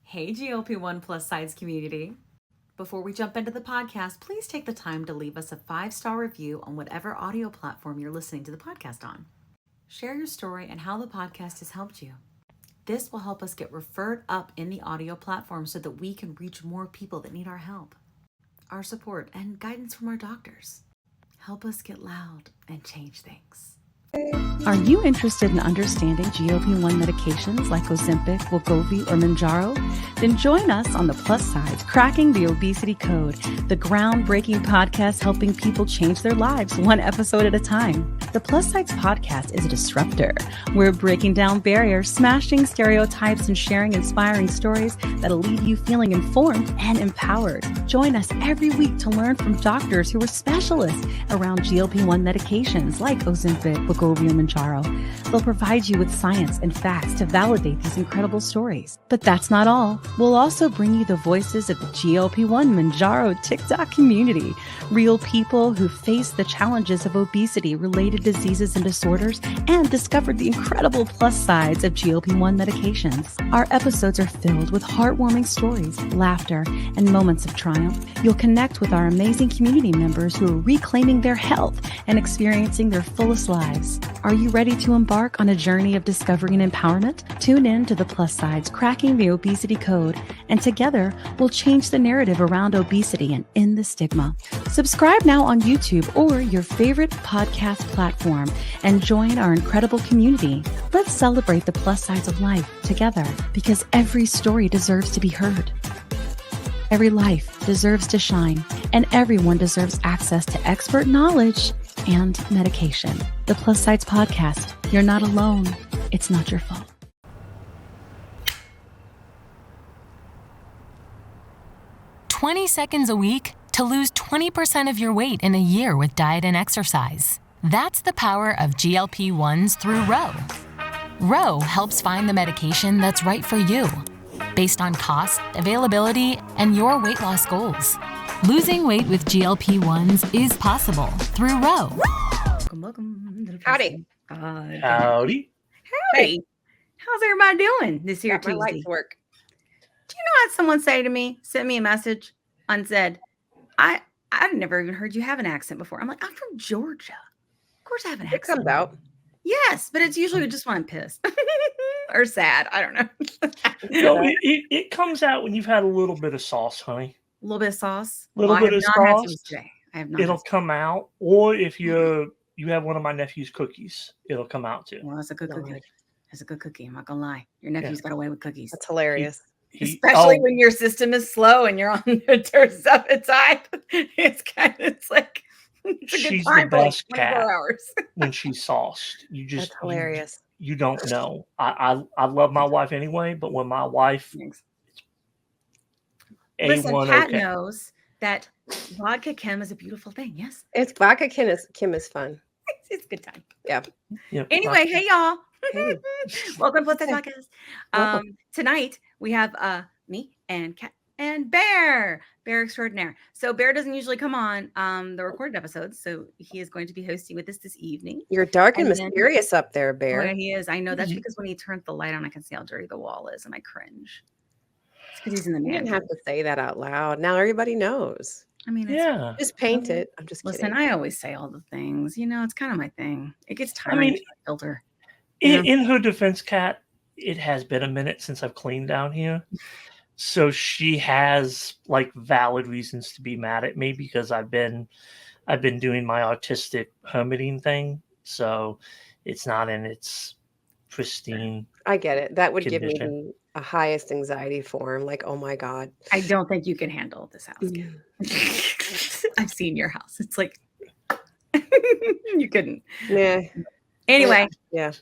Hey, GLP-1 plus size community. Before we jump into the podcast, please take the time to leave us a 5-star review on whatever audio platform you're listening to the podcast on. Share your story and how the podcast has helped you. This will help us get referred up in the audio platform so that we can reach more people that need our help, our support, and guidance from our doctors. Help us get loud and change things. Are you interested in understanding GLP-1 medications like Ozempic, wegovy, or Mounjaro? Then join us on the Plus Sides Cracking the Obesity Code, the groundbreaking podcast helping people change their lives one episode at a time. The Plus Sides podcast is a disruptor. We're breaking down barriers, smashing stereotypes, and sharing inspiring stories that'll leave you feeling informed and empowered. Join us every week to learn from doctors who are specialists around GLP-1 medications like Ozempic, wegovy, and Mounjaro. They'll provide you with science and facts to validate these incredible stories. But that's not all. We'll also bring you the voices of the GLP-1 Mounjaro TikTok community, real people who face the challenges of obesity-related diseases and disorders and discovered the incredible plus sides of GLP-1 medications. Our episodes are filled with heartwarming stories, laughter, and moments of triumph. You'll connect with our amazing community members who are reclaiming their health and experiencing their fullest lives. Are you ready to embark on a journey of discovery and empowerment? Tune in to the Plus Sides Cracking the Obesity Code, and together we'll change the narrative around obesity and end the stigma. Subscribe now on YouTube or your favorite podcast platform and join our incredible community. Let's celebrate the plus sides of life together, because every story deserves to be heard. Every life deserves to shine, and everyone deserves access to expert knowledge and medication. The Plus Sides Podcast. You're not alone. It's not your fault. "20 seconds a week to lose 20% of your weight in a year with diet and exercise." That's the power of GLP-1s through Ro. Ro helps find the medication that's right for you, based on cost, availability, and your weight loss goals. Losing weight with GLP-1s is possible through Ro. Welcome to the Howdy. Howdy. Howdy. How's everybody doing this here Got my Tuesday? lights work. Do you know what someone sent me a message and said, I've never even heard you have an accent before. I'm like, I'm from Georgia. Of course I have an It accent. comes out. Yes, but it's usually just when I'm pissed or sad. I don't know. No, it comes out when you've had a little bit of sauce, honey. A little bit of sauce. Little bit of I have not had sauce. today. I have not. It'll come out. Or if you have one of my nephew's cookies, it'll come out too. Well, that's a good cookie. That's a good cookie. I'm not gonna lie. Your nephew's got away with cookies. That's hilarious. Especially when your system is slow and you're on the tirzepatide. It's like it's a good she's time the for best like 24 cat hours. when she's sauced. That's hilarious. You don't know. I love my wife anyway, but when my wife Listen, A1 Kat okay. knows that vodka Kim is a beautiful thing. Yes. It's vodka Kim is fun. It's a good time. Yeah. Anyway, hey y'all. Hey. Welcome to the podcast. Tonight we have me and Kat and Bear extraordinaire. So Bear doesn't usually come on the recorded episodes, so he is going to be hosting with us this evening. You're dark and mysterious up there, Bear. Oh, yeah, he is. I know that's because when he turns the light on, I can see how dirty the wall is, and I cringe. It's because he's in the You man. didn't have to say that out loud. Now everybody knows. I mean, Just paint it. I'm just listen. kidding. I always say all the things. You know, it's kind of my thing. It gets tiring to filter. In her defense, Kat, it has been a minute since I've cleaned down here. So she has like valid reasons to be mad at me because I've been doing my artistic hermiting thing. So it's not in its pristine. I get it. That would condition. give me a highest anxiety form. Like, oh my God. I don't think you can handle this house. I've seen your house. It's like you couldn't. Yeah. Anyway, Yeah.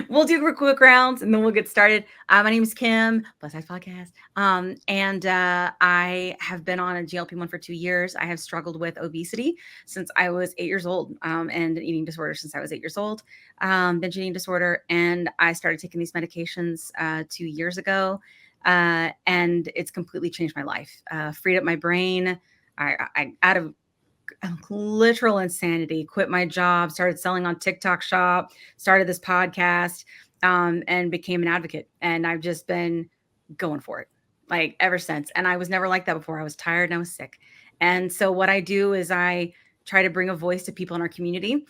We'll do quick rounds and then we'll get started. My name is Kim, Plus Size Podcast. And I have been on a GLP-1 for 2 years. I have struggled with obesity since I was 8 years old, and an eating disorder since I was 8 years old, binge eating disorder. And I started taking these medications 2 years ago. And it's completely changed my life, freed up my brain. I out of literal insanity, quit my job, started selling on TikTok Shop, started this podcast, and became an advocate. And I've just been going for it. like ever since. And I was never like that before. I was tired and I was sick. And so what I do is I try to bring a voice to people in our community,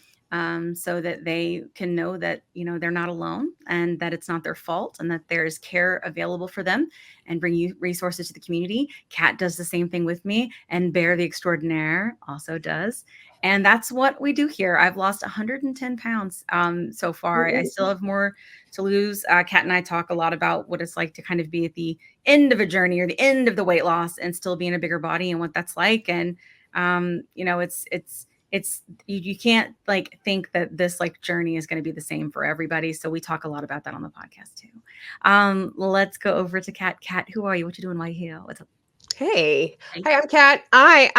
so that they can know that, they're not alone and that it's not their fault and that there's care available for them, and bring you resources to the community. Kat does the same thing with me, and Bear the Extraordinaire also does. And that's what we do here. I've lost 110 pounds so far. I still have more to lose. Kat and I talk a lot about what it's like to kind of be at the end of a journey or the end of the weight loss and still be in a bigger body and what that's like. And, you can't like think that this like journey is going to be the same for everybody. So we talk a lot about that on the podcast too. Let's go over to Kat. Kat, who are you? What you doing? Why you here? What's up? Hey, hi, I'm Kat. I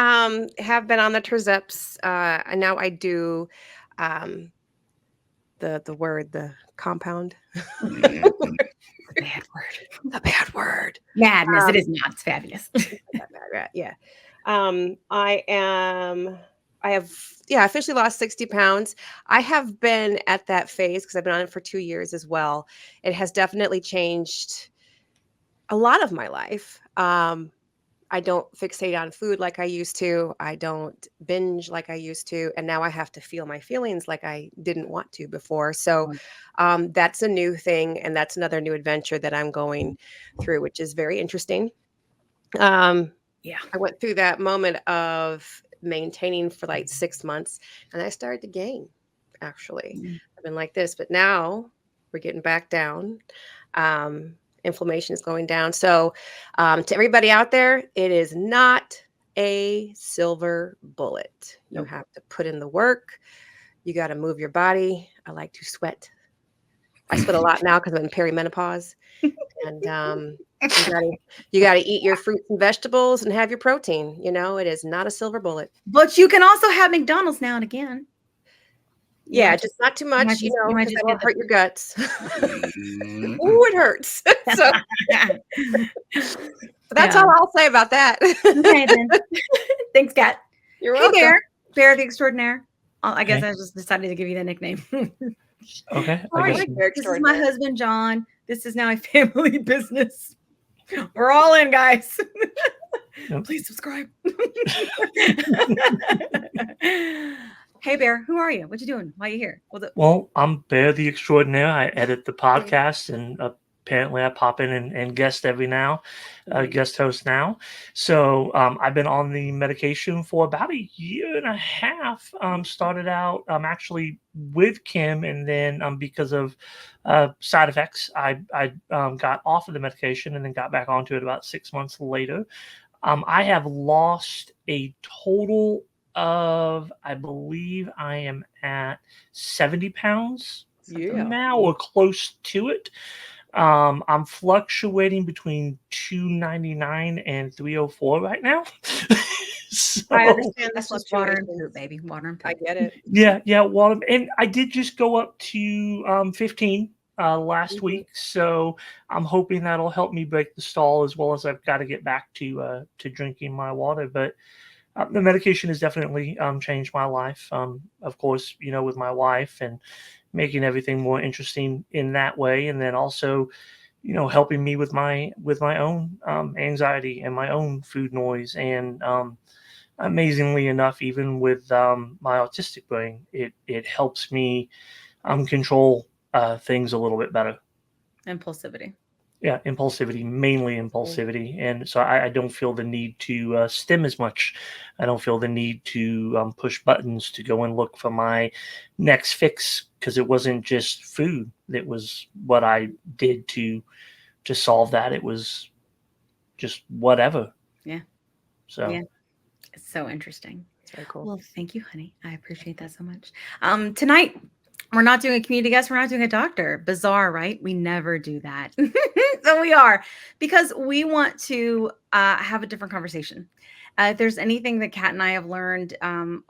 have been on the Terzeps, and now I do the compound. The bad word. Madness. It is not. It's fabulous. Yeah. I have officially lost 60 pounds. I have been at that phase because I've been on it for 2 years as well. It has definitely changed a lot of my life. I don't fixate on food like I used to. I don't binge like I used to. And now I have to feel my feelings like I didn't want to before. So that's a new thing. And that's another new adventure that I'm going through, which is very interesting. I went through that moment of maintaining for like 6 months, and I started to gain, actually. I've been like this, but now we're getting back down. Inflammation is going down. So to everybody out there, it is not a silver bullet. You have to put in the work. You got to move your body. I like to sweat. I sweat a lot now because I'm in perimenopause. And you got to eat your fruits and vegetables and have your protein. It is not a silver bullet. But you can also have McDonald's now and again. Yeah, just not too much, because that'll hurt your guts. Ooh, it hurts. So that's all I'll say about that. Okay, then. Thanks, Kat. You're welcome. Hey, Bear the Extraordinaire. I guess I just decided to give you the nickname. Okay. All right. This is my husband, John. This is now a family business. We're all in, guys. Please subscribe. Hey, Bear, who are you? What you doing? Why are you here? Well, I'm Bear the Extraordinaire. I edit the podcast, and apparently I pop in and guest guest host now. So I've been on the medication for about 1.5 years. Started out actually with Kim, and then because of side effects, I got off of the medication and then got back onto it about 6 months later. I have lost a total of, I believe I am at 70 pounds now, or close to it. I'm fluctuating between 299 and 304 right now. So, I understand that's just water and poop, baby. Water and poop. I get it. Yeah, water. And I did just go up to 15 last week, so I'm hoping that'll help me break the stall, as well as I've got to get back to drinking my water. But the medication has definitely changed my life. Of course, with my wife, and making everything more interesting in that way, and then also, helping me with my own anxiety and my own food noise. And amazingly enough, even with my autistic brain, it helps me control things a little bit better. Impulsivity. Yeah, impulsivity, mainly impulsivity. And so I don't feel the need to stim as much. I don't feel the need to push buttons to go and look for my next fix, because it wasn't just food. It was what I did to solve that. It was just whatever. Yeah. So yeah. It's so interesting. It's very cool. Well, thank you, honey. I appreciate that so much. Tonight, we're not doing a community guest. We're not doing a doctor. Bizarre, right? We never do that. So we are, because we want to have a different conversation. If there's anything that Kat and I have learned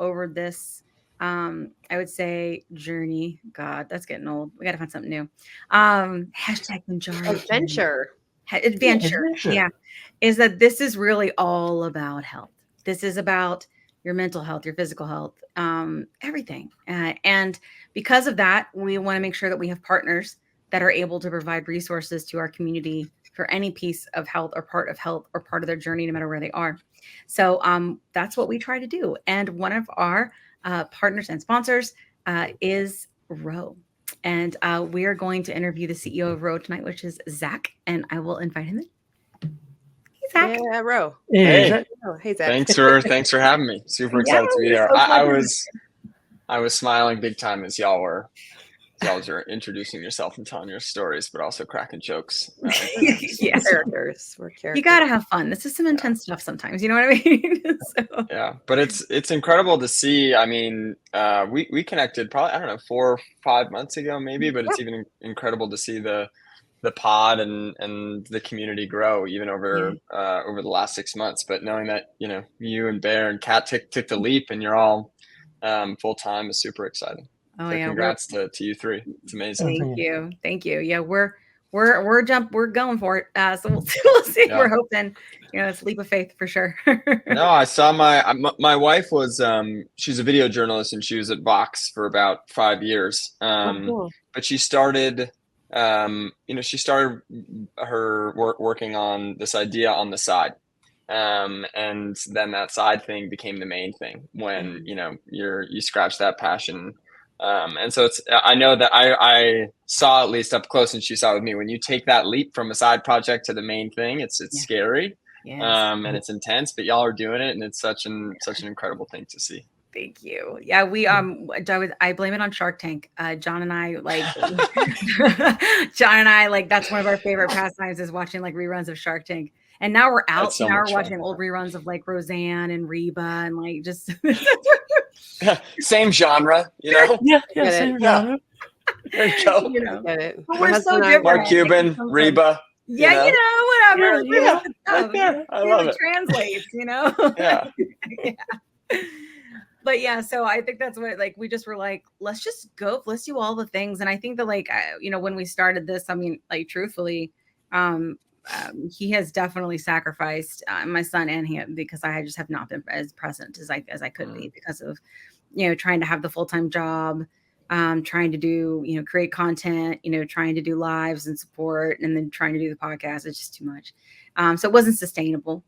over this, I would say, journey. God, that's getting old. We got to find something new. Hashtag Mounjaro. Adventure. Yeah. Is that this is really all about health. This is about your mental health, your physical health, everything. And because of that, we want to make sure that we have partners that are able to provide resources to our community for any piece of health or part of their journey, no matter where they are. So that's what we try to do. And one of our partners and sponsors is Roe. And we are going to interview the CEO of Roe tonight, which is Zach, and I will invite him in. Hey, Zach. Yeah, Ro. Hey, Hey, Zach. Thanks for having me. Super excited to be here. so I was smiling big time as y'all were introducing yourself and telling your stories, but also cracking jokes. Yeah, We're characters. you gotta have fun. This is some intense stuff sometimes. You know what I mean? So. Yeah, but it's incredible to see. I mean, we connected probably, I don't know, 4 or 5 months ago maybe, but it's even incredible to see the pod and the community grow even over the last 6 months. But knowing that, you and Bear and Kat took the leap and you're all full time is super exciting. Oh, so yeah, congrats to you three. It's amazing. Thank you. Yeah, we're going for it. So we'll see. Yeah. We're hoping, it's a leap of faith for sure. No, I saw my wife was she's a video journalist and she was at Vox for about 5 years. Cool. But she started her working on this idea on the side. And then that side thing became the main thing when, you scratch that passion. And so I know that I saw at least up close and she saw it with me, when you take that leap from a side project to the main thing, it's scary. Yes. And it's intense, but y'all are doing it. And it's such an incredible thing to see. Thank you. Yeah, we I blame it on Shark Tank. John and I that's one of our favorite pastimes is watching like reruns of Shark Tank. And now we're out. Now we're watching old reruns of like Roseanne and Reba and like just same genre, Yeah, same genre. There you go. Get it. But we're so different. Mark Cuban, Reba. Yeah, whatever. Yeah, I love it. Translates, Yeah. Yeah. But yeah, so I think that's what, like, we just were like, let's just go, let's do all the things. And I think that, like, when we started this, I mean, like, truthfully, he has definitely sacrificed my son and him, because I just have not been as present as I could be because of, trying to have the full-time job, trying to do, create content, trying to do lives and support, and then trying to do the podcast. It's just too much. So it wasn't sustainable,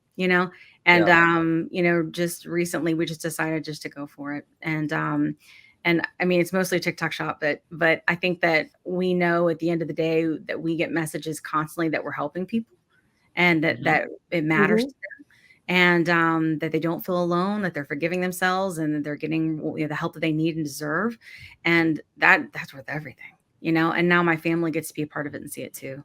and, just recently we just decided just to go for it. And I mean, it's mostly a TikTok shop, but I think that we know at the end of the day that we get messages constantly that we're helping people and that it matters to them, and that they don't feel alone, that they're forgiving themselves, and that they're getting the help that they need and deserve. And that's worth everything, and now my family gets to be a part of it and see it too,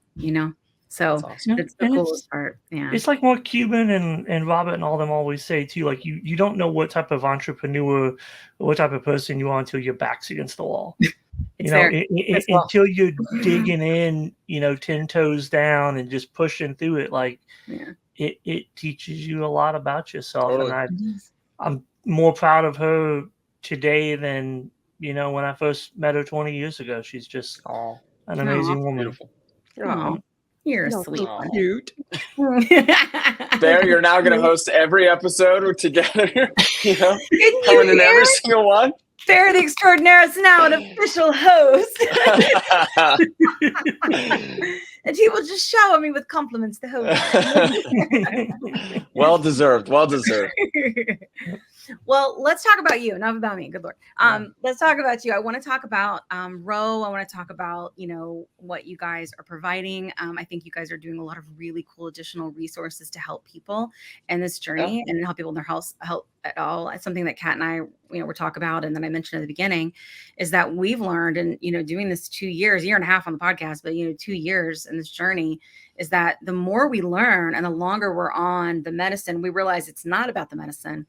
So awesome. It's the coolest part. Yeah. It's like what Cuban and Robert and all them always say too. Like you don't know what type of entrepreneur or what type of person you are until your back's against the wall. Until you're digging in, 10 toes down and just pushing through it. Like it teaches you a lot about yourself. Totally. And I'm more proud of her today than, when I first met her 20 years ago. She's just an amazing woman. Beautiful. Aww. You're a sweet one. Cute. Bear, you're now going to host every episode together. Coming in every single one. Bear the Extraordinaire is now an official host. And he will just shower me with compliments, the host. Well deserved. Well, let's talk about you, not about me. Good Lord. Let's talk about you. I want to talk about Roe. I want to talk about, what you guys are providing. I think you guys are doing a lot of really cool additional resources to help people in this journey and help people in their health at all. It's something that Kat and I, we're talking about, and then I mentioned at the beginning, is that we've learned, and doing this 2 years, year and a half on the podcast, but 2 years in this journey, is that the more we learn and the longer we're on the medicine, we realize it's not about the medicine.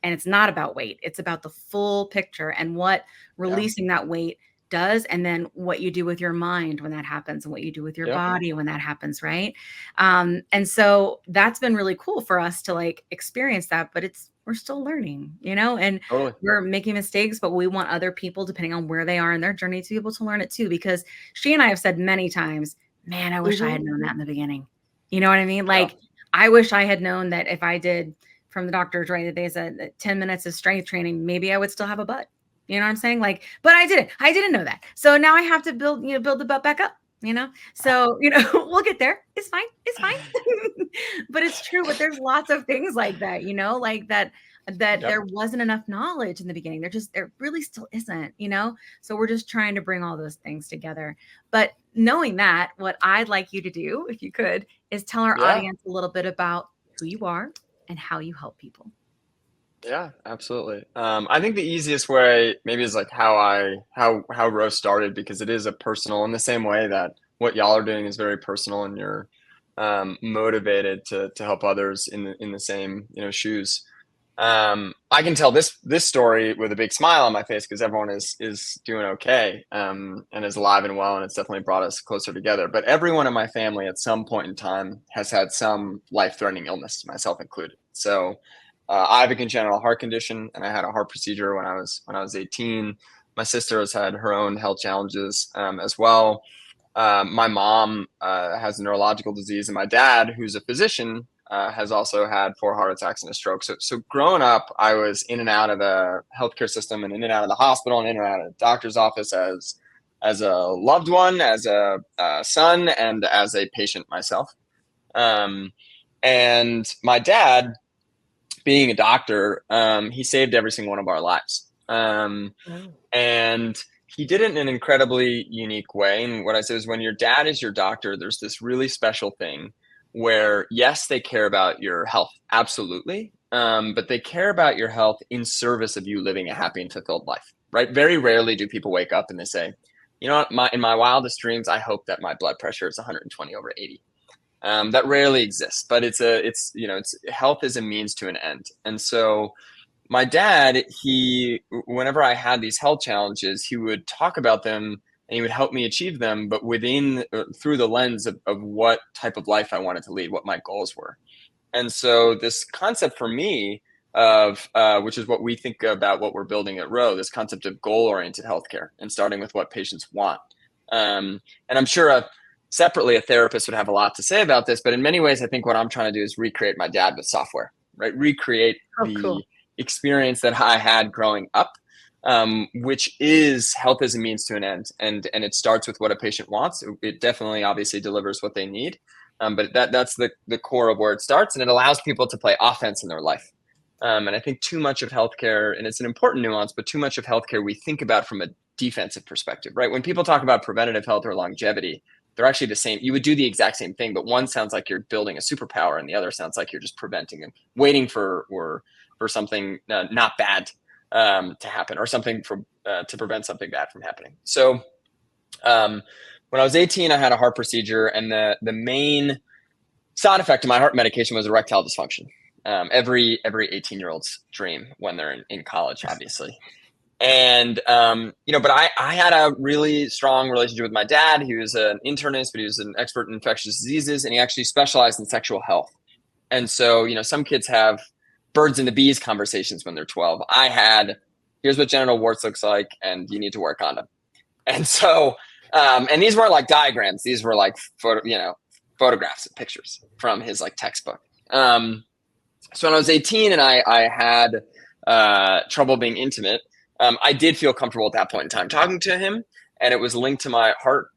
And it's not about weight. It's about the full picture and what releasing that weight does. And then what you do with your mind when that happens, and what you do with your body when that happens. Right. And so that's been really cool for us to like experience that, but we're still learning, and we're making mistakes, but we want other people, depending on where they are in their journey, to be able to learn it too. Because she and I have said many times, man, I wish I had known that in the beginning. You know what I mean? Like, I wish I had known that if I did, from the doctors, right, that they said 10 minutes of strength training, maybe I would still have a butt. You know what I'm saying? Like, but I didn't know that. So now I have to build the butt back up. So, we'll get there. It's fine. It's fine. But it's true. But there's lots of things like that, like that Yep. there wasn't enough knowledge in the beginning. There really still isn't, so we're just trying to bring all those things together. But knowing that, what I'd like you to do, if you could, is tell our Yeah. audience a little bit about who you are and how you help people. Yeah, absolutely. I think the easiest way maybe is like how Row started, because it is a personal, in the same way that what y'all are doing is very personal, and you're motivated to help others in the same shoes. I can tell this story with a big smile on my face, because everyone is doing okay, and is alive and well, and it's definitely brought us closer together. But everyone in my family at some point in time has had some life-threatening illness, myself included. So I have a congenital heart condition, and I had a heart procedure when I was 18. My sister has had her own health challenges as well. My mom has a neurological disease, and my dad, who's a physician, has also had 4 heart attacks and a stroke. So growing up, I was in and out of the healthcare system, and in and out of the hospital, and in and out of the doctor's office as a loved one, as a son, and as a patient myself. And my dad, being a doctor, he saved every single one of our lives. And he did it in an incredibly unique way. And what I say is, when your dad is your doctor, there's this really special thing where, yes, they care about your health, absolutely, but they care about your health in service of you living a happy and fulfilled life, right? Very rarely do people wake up and they say, you know what, in my wildest dreams, I hope that my blood pressure is 120/80. That rarely exists, but it's health is a means to an end. And so my dad, whenever I had these health challenges, he would talk about them and he would help me achieve them, but through the lens of what type of life I wanted to lead, what my goals were. And so this concept for me of, which is what we think about what we're building at Row, this concept of goal-oriented healthcare, and starting with what patients want. And I'm sure separately, a therapist would have a lot to say about this, but in many ways, I think what I'm trying to do is recreate my dad with software, right? Recreate the experience that I had growing up, which is health as a means to an end. And it starts with what a patient wants. It definitely obviously delivers what they need. But that's the core of where it starts, and it allows people to play offense in their life. And I think too much of healthcare, and it's an important nuance, but too much of healthcare we think about from a defensive perspective, right? When people talk about preventative health or longevity, they're actually the same. You would do the exact same thing, but one sounds like you're building a superpower, and the other sounds like you're just preventing and waiting for something not bad to happen, or something to prevent something bad from happening. So when I was 18, I had a heart procedure, and the main side effect of my heart medication was erectile dysfunction. Every 18-year-old's dream when they're in college, obviously. And, but I had a really strong relationship with my dad. He was an internist, but he was an expert in infectious diseases, and he actually specialized in sexual health. And so, some kids have birds and the bees conversations when they're 12. I had, here's what genital warts looks like, and you need to work on them. And so, and these weren't like diagrams. These were like photographs and pictures from his like textbook. So when I was 18 and I had trouble being intimate, I did feel comfortable at that point in time talking to him, and it was linked to my heart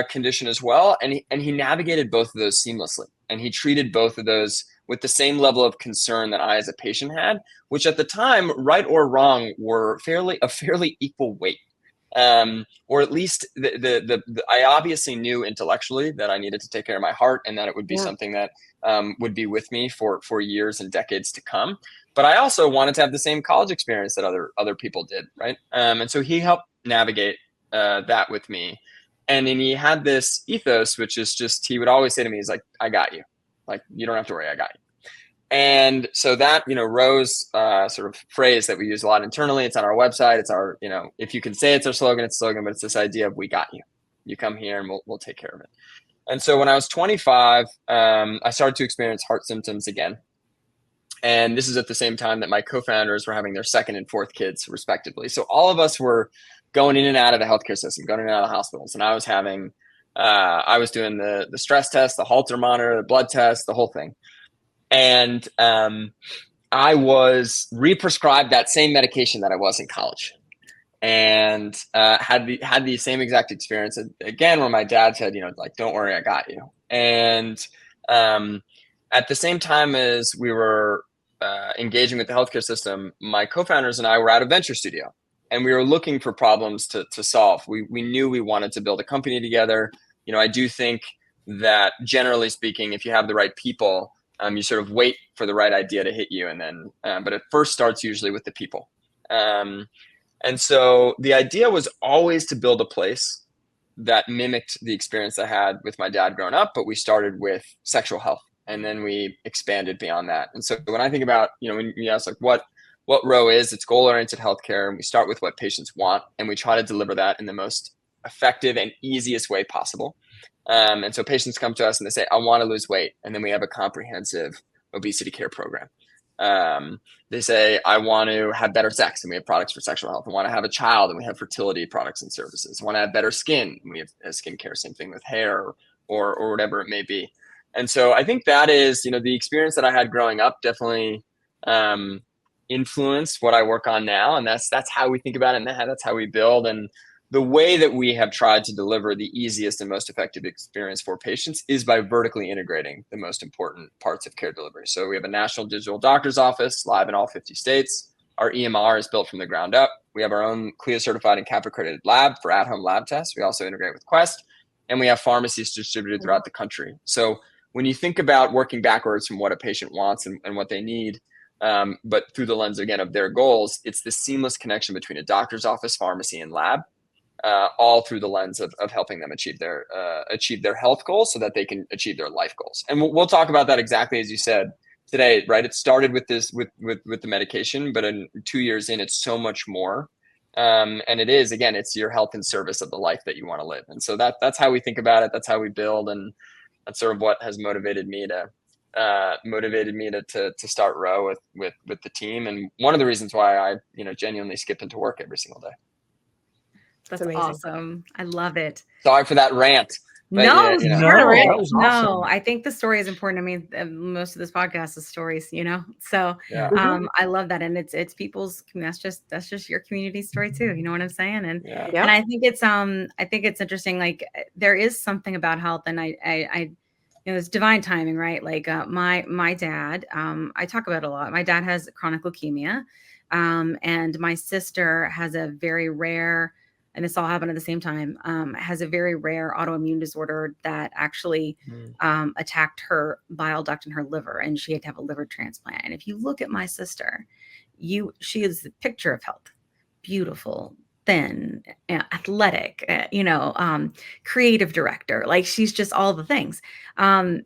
condition as well. And he navigated both of those seamlessly, and he treated both of those with the same level of concern that I as a patient had, which at the time, right or wrong, were a fairly equal weight. Or at least I obviously knew intellectually that I needed to take care of my heart, and that it would be something that would be with me for years and decades to come. But I also wanted to have the same college experience that other people did, right? And so he helped navigate that with me. And then he had this ethos, which is just, he would always say to me, he's like, I got you. Like, you don't have to worry, I got you. And so that, Row's sort of phrase that we use a lot internally, it's on our website. It's our, if you can say it's our slogan, it's slogan, but it's this idea of we got you. You come here and we'll take care of it. And so when I was 25, I started to experience heart symptoms again. And this is at the same time that my co-founders were having their second and fourth kids, respectively. So all of us were going in and out of the healthcare system, going in and out of the hospitals. And I was doing the stress test, the Holter monitor, the blood test, the whole thing. And I was re-prescribed that same medication that I was in college. and had the same exact experience again, where my dad said, like, don't worry, I got you. And at the same time as we were engaging with the healthcare system, my co-founders and I were at a venture studio, and we were looking for problems to solve. We knew we wanted to build a company together. I do think that, generally speaking, if you have the right people, you sort of wait for the right idea to hit you, and then but it first starts usually with the people. And so the idea was always to build a place that mimicked the experience I had with my dad growing up, but we started with sexual health, and then we expanded beyond that. And so when I think about, when you ask like what Row is, it's goal-oriented healthcare, and we start with what patients want, and we try to deliver that in the most effective and easiest way possible. And so patients come to us and they say, I want to lose weight, and then we have a comprehensive obesity care program. They say, I want to have better sex, and we have products for sexual health. I want to have a child, and we have fertility products and services. I want to have better skin, and we have skincare, same thing with hair or whatever it may be. And so I think that is, the experience that I had growing up definitely influenced what I work on now. And that's how we think about it, and that's how we build. And the way that we have tried to deliver the easiest and most effective experience for patients is by vertically integrating the most important parts of care delivery. So we have a national digital doctor's office live in all 50 states. Our EMR is built from the ground up. We have our own CLIA certified and CAP accredited lab for at-home lab tests. We also integrate with Quest, and we have pharmacies distributed throughout the country. So when you think about working backwards from what a patient wants and what they need, but through the lens, again, of their goals, it's the seamless connection between a doctor's office, pharmacy, and lab. All through the lens of helping them achieve their health goals so that they can achieve their life goals. And we'll talk about that exactly as you said today, right? It started with this, with the medication, but in 2 years in, it's so much more. And it is, again, it's your health in service of the life that you want to live. And so that's how we think about it. That's how we build. And that's sort of what has motivated me to start Row with the team. And one of the reasons why I, genuinely skip into work every single day. That's awesome. I love it. Sorry for that rant. No, that was awesome. No, I think the story is important. I mean, most of this podcast is stories, So I love that, and it's people's. That's just your community story too. You know what I'm saying? And and I think it's interesting. Like, there is something about health, and I it's divine timing, right? Like my dad, I talk about it a lot. My dad has chronic leukemia, and my sister has a very rare. And this all happened at the same time, has a very rare autoimmune disorder that actually attacked her bile duct in her liver, and she had to have a liver transplant. And if you look at my sister, she is the picture of health, beautiful, thin, athletic, creative director. Like, she's just all the things. But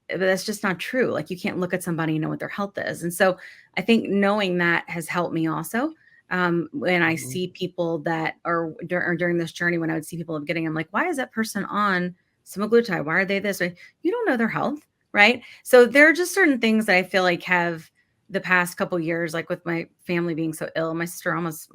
that's just not true. Like, you can't look at somebody and know what their health is. And so I think knowing that has helped me also. When I see people that are during this journey, when I would see people I'm like, why is that person on semaglutide? Why are they this? Or, you don't know their health, right? So there are just certain things that I feel like have the past couple of years, like with my family being so ill. My sister almost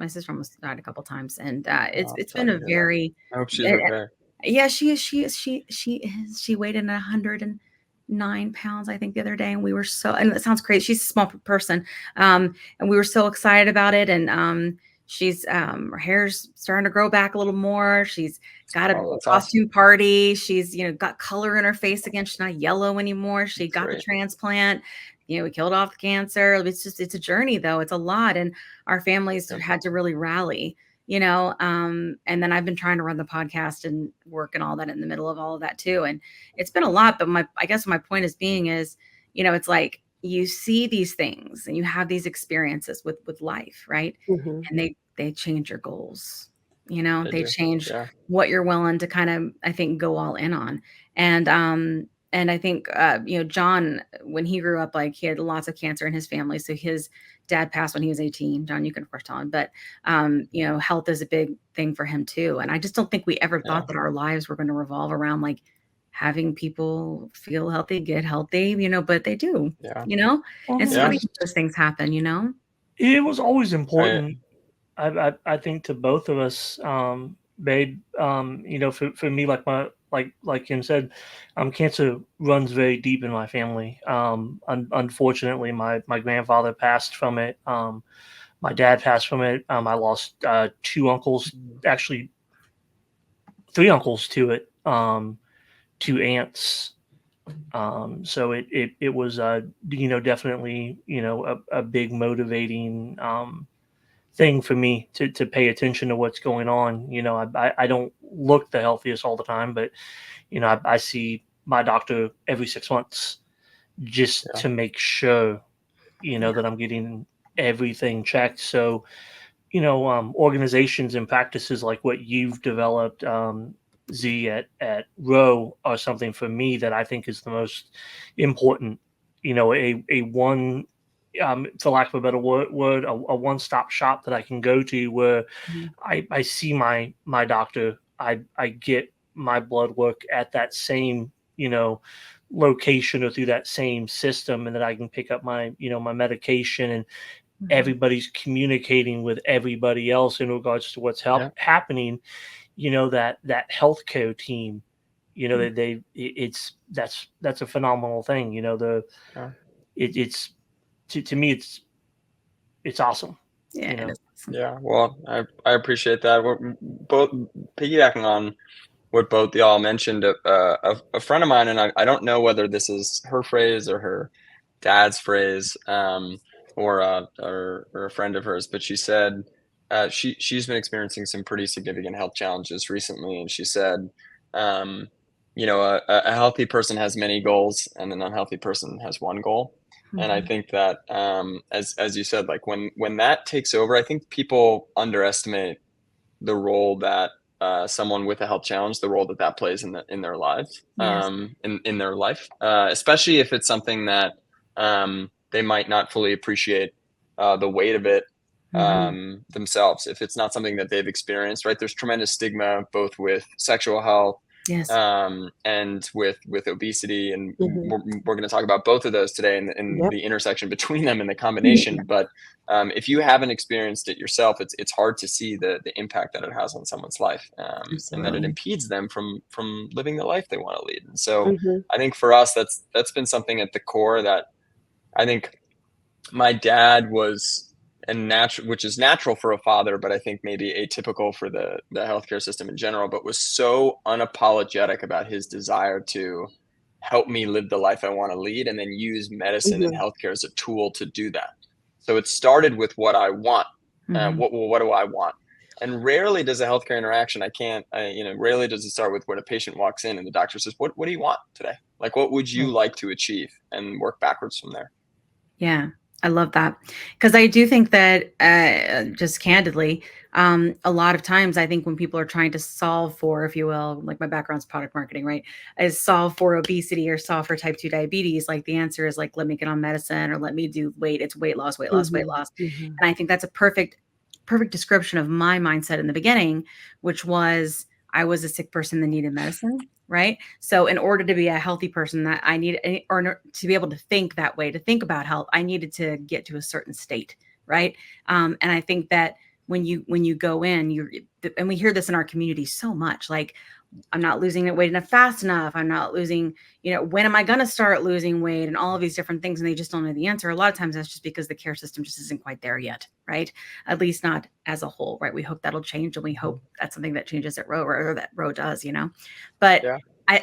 died a couple of times, and it's been a very. I hope she's okay. Yeah, she is. She weighed in 109 pounds, I think, the other day. And we were and it sounds crazy. She's a small person. And we were so excited about it. And she's, her hair's starting to grow back a little more. She's got a costume party. She's, got color in her face again. She's not yellow anymore. She got the transplant. We killed off the cancer. It's a journey though. It's a lot. And our families had to really rally. And then I've been trying to run the podcast and work and all that in the middle of all of that too. And it's been a lot, but I guess my point is, it's like you see these things and you have these experiences with life, right? Mm-hmm. And they change your goals, they change what you're willing to kind of, I think, go all in on. And I think, John, when he grew up, like, he had lots of cancer in his family. So his dad passed when he was 18. John, you can of course tell him, but, health is a big thing for him too. And I just don't think we ever thought that our lives were going to revolve around like having people feel healthy, get healthy, but they do, and so many those things happen, It was always important. I think to both of us, babe, for me, like Kim said, cancer runs very deep in my family. Unfortunately, my grandfather passed from it My dad passed from it. I lost 2 uncles, actually 3 uncles to it, 2 aunts. So it was, definitely, a big motivating thing for me to pay attention to what's going on. I don't look the healthiest all the time, but, I see my doctor every 6 months just Yeah. to make sure, Yeah. that I'm getting everything checked. So, organizations and practices like what you've developed, Z at Row, are something for me that I think is the most important. A one, for lack of a better word, a one-stop shop that I can go to where Mhm. I see my doctor, I get my blood work at that same, location or through that same system, and that I can pick up my medication, and Mhm. everybody's communicating with everybody else in regards to what's Yeah. happening. That healthcare team, Mhm. that's a phenomenal thing. Yeah. It's to me, it's awesome. Yeah, you it know is awesome. Yeah. Well, I appreciate that. We're both piggybacking on what both y'all mentioned. A friend of mine, and I don't know whether this is her phrase or her dad's phrase, or a friend of hers, but she said she's been experiencing some pretty significant health challenges recently, and she said, um, a healthy person has many goals, and an unhealthy person has one goal. And I Mhm. think that, as you said, like when that takes over, I think people underestimate the role that someone with a health challenge, the role that plays in their lives, Yes. in their life, especially if it's something that they might not fully appreciate the weight of it Mhm. themselves. If it's not something that they've experienced, right? There's tremendous stigma both with sexual health Yes. and with obesity, and Mhm. we're going to talk about both of those today, and Yep. the intersection between them and the Yeah, combination. But if you haven't experienced it yourself, it's hard to see the impact that it has on someone's life, and that it absolutely. impedes them from living the life they want to lead. And so Mhm. I think for us, that's been something at the core that I think my dad was which is natural for a father, but I think maybe atypical for the healthcare system in general, but was so unapologetic about his desire to help me live the life I want to lead, and then use medicine and Mhm. healthcare as a tool to do that. So it started with what I want. Mhm. What do I want? And rarely does a healthcare interaction, rarely does it start with when a patient walks in and the doctor says, what do you want today? Like, what would you Right. like to achieve? And work backwards from there. Yeah, I love that because I do think that, just candidly, a lot of times I think when people are trying to solve for, if you will, like my background's product marketing, right, is solve for obesity or solve for type 2 diabetes. Like the answer is like, let me get on medicine or let me do weight. It's weight loss, weight loss, weight Mhm. loss. Mhm. And I think that's a perfect description of my mindset in the beginning, which was I was a sick person that needed medicine. Right. So in order to be a healthy person that I need, or to be able to think that way, to think about health, I needed to get to a certain state. Right. And I think that when you go in, and we hear this in our community so much, like, I'm not losing weight enough fast enough. I'm not losing, when am I going to start losing weight and all of these different things. And they just don't know the answer. A lot of times that's just because the care system just isn't quite there yet. Right. At least not as a whole. Right. We hope that'll change, and we hope that's something that changes at Roe, or that Roe does, but Yeah.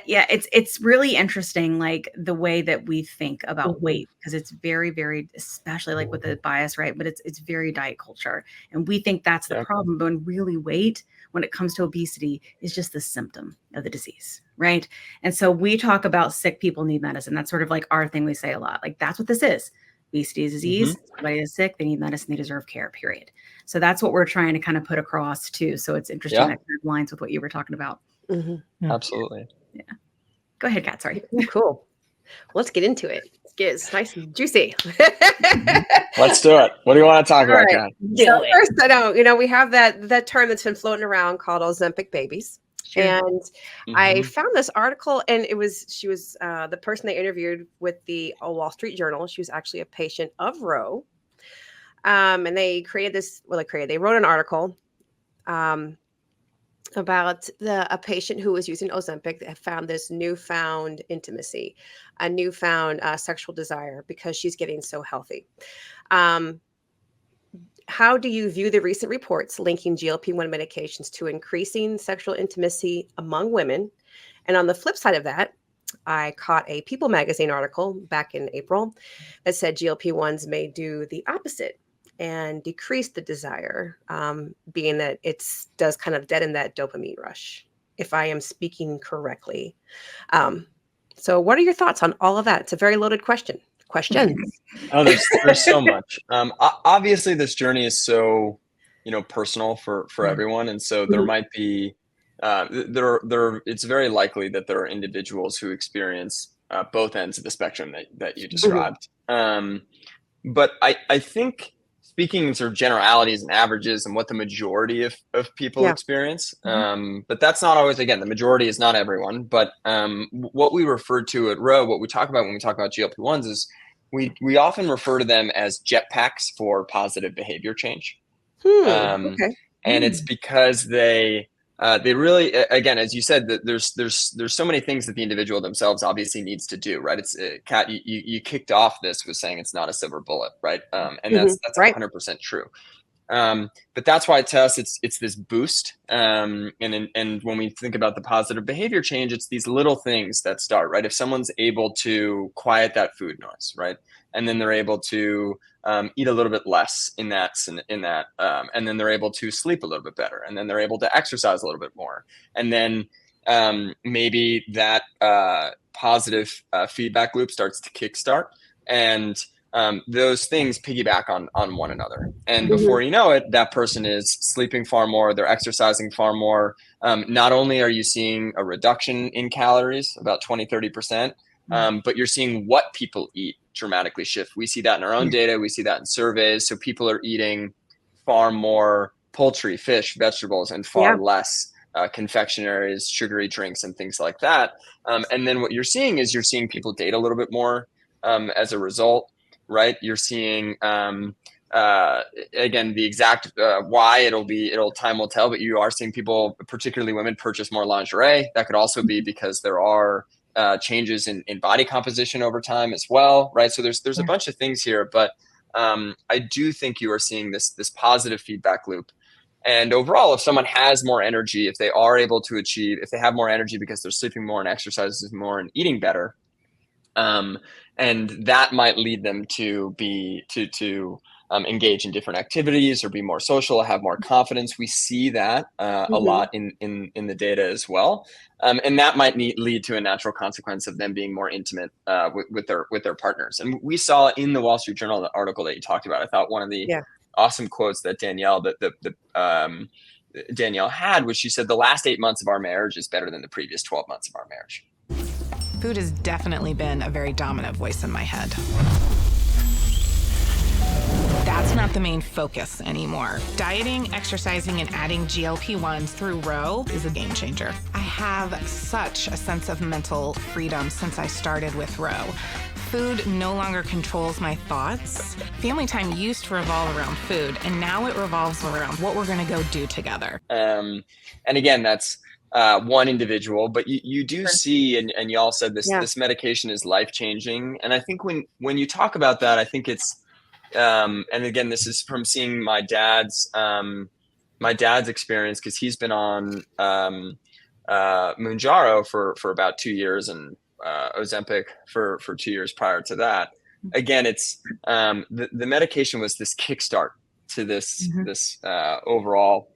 yeah, it's really interesting, like the way that we think about Mhm. weight, because it's very, very, especially like with the bias, right? But it's very diet culture, and we think that's the Yeah. problem. But when really weight, when it comes to obesity, is just the symptom of the disease, right? And so we talk about sick people need medicine. That's sort of like our thing. We say a lot, like that's what this is. Obesity is a disease. Somebody is sick, they need medicine, they deserve care. Period. So that's what we're trying to kind of put across too. So it's interesting Yeah. that kind of lines with what you were talking about. Mhm. Absolutely. Yeah. Go ahead, Kat. Sorry. Cool. Cool. Let's get into it. It's nice and juicy. Let's do it. What do you want to talk All about, right. Kat? So Do it. first, I know, we have that term that's been floating around called Ozempic babies. Sure. And I Mm-hmm. found this article, and she was the person they interviewed with the Wall Street Journal. She was actually a patient of Roe. And they created this, they wrote an article about a patient who was using Ozempic that found this newfound intimacy, a newfound sexual desire because she's getting so healthy. Um, how do you view the recent reports linking GLP-1 medications to increasing sexual intimacy among women? And on the flip side of that, I caught a People magazine article back in April that said GLP-1s may do the opposite and decrease the desire, being that it does kind of deaden that dopamine rush, if I am speaking correctly. So what are your thoughts on all of that? It's a very loaded question. Questions. Oh, there's so much. Obviously, this journey is so, personal for everyone, and so there might be it's very likely that there are individuals who experience both ends of the spectrum that you described. But I think, speaking in sort of generalities and averages and what the majority of people experience, but that's not always, again, the majority is not everyone, but what we refer to at Roe, what we talk about when we talk about GLP-1s is we often refer to them as jetpacks for positive behavior change. Okay. And it's because they really, again, as you said, that there's so many things that the individual themselves obviously needs to do, right? It's Kat, you kicked off this with saying it's not a silver bullet, right? And that's Right. 100% true. But that's why to us it's this boost. And when we think about the positive behavior change, it's these little things that start, right? If someone's able to quiet that food noise, right, and then they're able to eat a little bit less in that, and then they're able to sleep a little bit better, and then they're able to exercise a little bit more, and then maybe that positive feedback loop starts to kickstart, and those things piggyback on one another. And before you know it, that person is sleeping far more, they're exercising far more. Not only are you seeing a reduction in calories, about 20-30%, but you're seeing what people eat dramatically shift. We see that in our own data. We see that in surveys. So people are eating far more poultry, fish, vegetables, and far less confectionaries, sugary drinks, and things like that. And then what you're seeing is people date a little bit more as a result. Right, you're seeing again the exact why time will tell, but you are seeing people, particularly women, purchase more lingerie. That could also be because there are changes in body composition over time as well, right? So there's a bunch of things here, but I do think you are seeing this positive feedback loop. And overall, if someone has more energy, if they are able to achieve, if they have more energy because they're sleeping more and exercises more and eating better, and that might lead them to engage in different activities or be more social, have more confidence. We see that a lot in the data as well, and that might lead to a natural consequence of them being more intimate with their partners. And we saw in the Wall Street Journal, the article that you talked about, I thought one of the awesome quotes that Danielle had was, she said, "The last 8 months of our marriage is better than the previous 12 months of our marriage." Food has definitely been a very dominant voice in my head. That's not the main focus anymore. Dieting, exercising, and adding GLP-1s through Roe is a game changer. I have such a sense of mental freedom since I started with Roe. Food no longer controls my thoughts. Family time used to revolve around food, and now it revolves around what we're going to go do together. And again, that's one individual, but you do see, and y'all said this medication is life-changing. And I think when you talk about that, I think it's, and again, this is from seeing my dad's experience, because he's been on Mounjaro for about 2 years, and Ozempic for 2 years prior to that. Again, it's the medication was this kickstart to this overall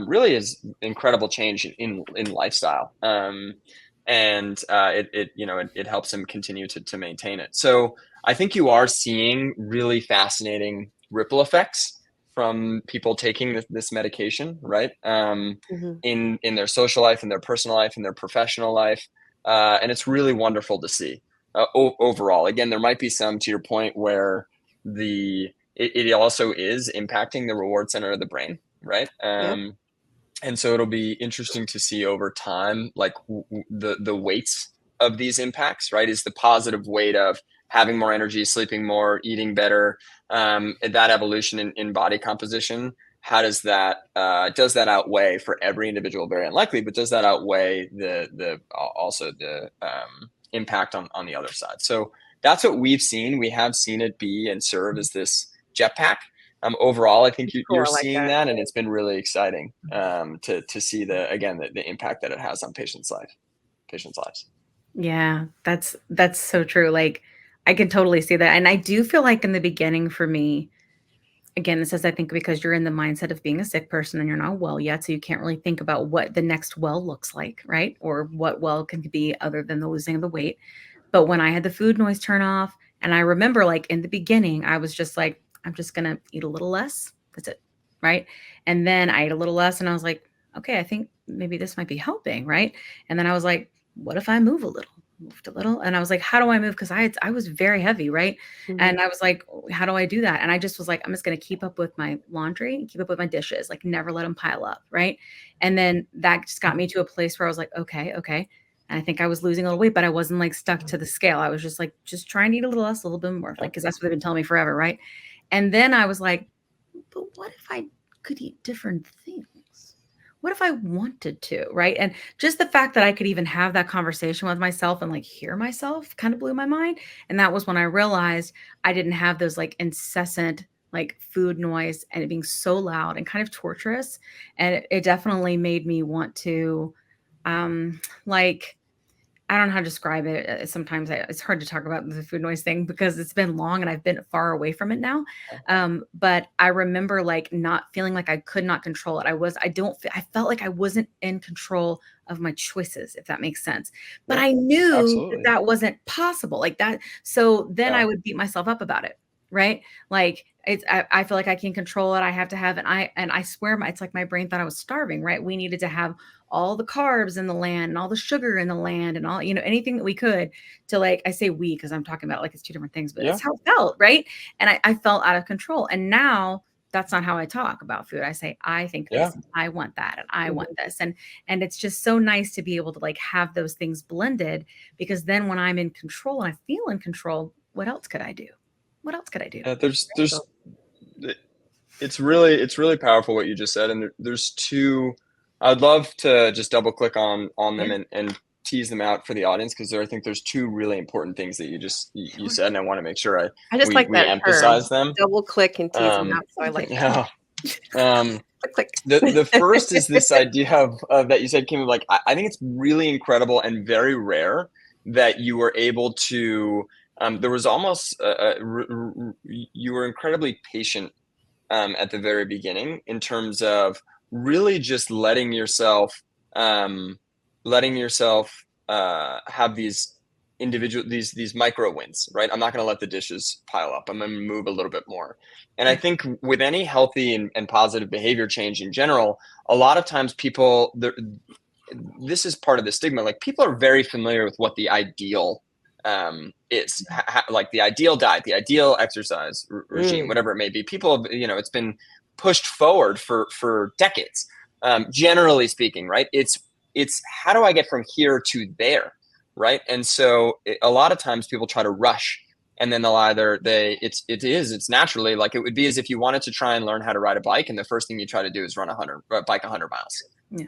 really is incredible change in lifestyle, and it helps him continue to maintain it. So I think you are seeing really fascinating ripple effects from people taking this medication, right? In their social life, in their personal life, in their professional life, and it's really wonderful to see overall. Again, there might be some, to your point, where it also is impacting the reward center of the brain, right? And so it'll be interesting to see over time, like the weights of these impacts, right? Is the positive weight of having more energy, sleeping more, eating better, that evolution in body composition, how does that outweigh for every individual? Very unlikely, but does that outweigh the impact on the other side? So that's what we've seen. We have seen it be and serve as this jetpack. Overall, I think Cool, you're I like seeing that. that, and it's been really exciting to see the impact that it has on patients' lives. Yeah, that's so true. Like I can totally see that. And I do feel like in the beginning for me, again, this is I think because you're in the mindset of being a sick person and you're not well yet, so you can't really think about what the next well looks like, right? Or what well can be other than the losing of the weight. But when I had the food noise turn off, and I remember like in the beginning, I was just like, I'm just gonna eat a little less. That's it. Right. And then I ate a little less and I was like, okay, I think maybe this might be helping. Right. And then I was like, what if I move a little? Moved a little. And I was like, how do I move? Because I was very heavy, right? Mhm. And I was like, how do I do that? And I just was like, I'm just gonna keep up with my laundry and keep up with my dishes, like never let them pile up. Right. And then that just got me to a place where I was like, okay, okay. And I think I was losing a little weight, but I wasn't like stuck to the scale. I was just like, just trying to eat a little less, a little bit more, like, because that's what they've been telling me forever. Right. And then I was like, but what if I could eat different things? What if I wanted to? Right. And just the fact that I could even have that conversation with myself and like hear myself kind of blew my mind. And that was when I realized I didn't have those like incessant like food noise and it being so loud and kind of torturous. And it definitely made me want to like I don't know how to describe it. Sometimes it's hard to talk about the food noise thing because it's been long and I've been far away from it now. But I remember like not feeling like I could not control it. I felt like I wasn't in control of my choices, if that makes sense. But Yeah, I knew that absolutely. that wasn't possible like that. So then I Yeah. would beat myself up about it. Right. Like I feel like I can control it. I have to have, and I swear it's like my brain thought I was starving, right? We needed to have all the carbs in the land and all the sugar in the land and all, anything that we could to like, I say we, cause I'm talking about like, it's two different things, but Yeah. it's how it felt. Right. And I felt out of control. And now that's not how I talk about food. I say, I think Yeah. this, and I want that, and I want this. And it's just so nice to be able to like have those things blended because then when I'm in control and I feel in control, what else could I do? What else could I do? There's it's really powerful what you just said, and there's two. I'd love to just double click on them Yeah. and tease them out for the audience because I think there's two really important things that you said, and I want to make sure I just like we that term. emphasize them. Double click and tease them out. So I like that. Yeah. Click. The first is this idea of that you said, Kim, like I think it's really incredible and very rare that you were able to. There was almost you were incredibly patient at the very beginning in terms of really just letting yourself have these these micro wins, right? I'm not going to let the dishes pile up. I'm going to move a little bit more. And I think with any healthy and positive behavior change in general, a lot of times people, this is part of the stigma. Like people are very familiar with what the ideal is, like the ideal diet, the ideal exercise regime, whatever it may be. People, it's been pushed forward for decades. Generally speaking, right? It's how do I get from here to there, right? And so a lot of times people try to rush, and then it's naturally like it would be as if you wanted to try and learn how to ride a bike, and the first thing you try to do is bike 100 miles. Yeah.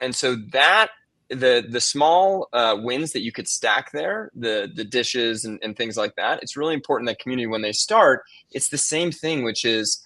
And so that the small wins that you could stack there, the dishes and things like that, it's really important that community, when they start, it's the same thing, which is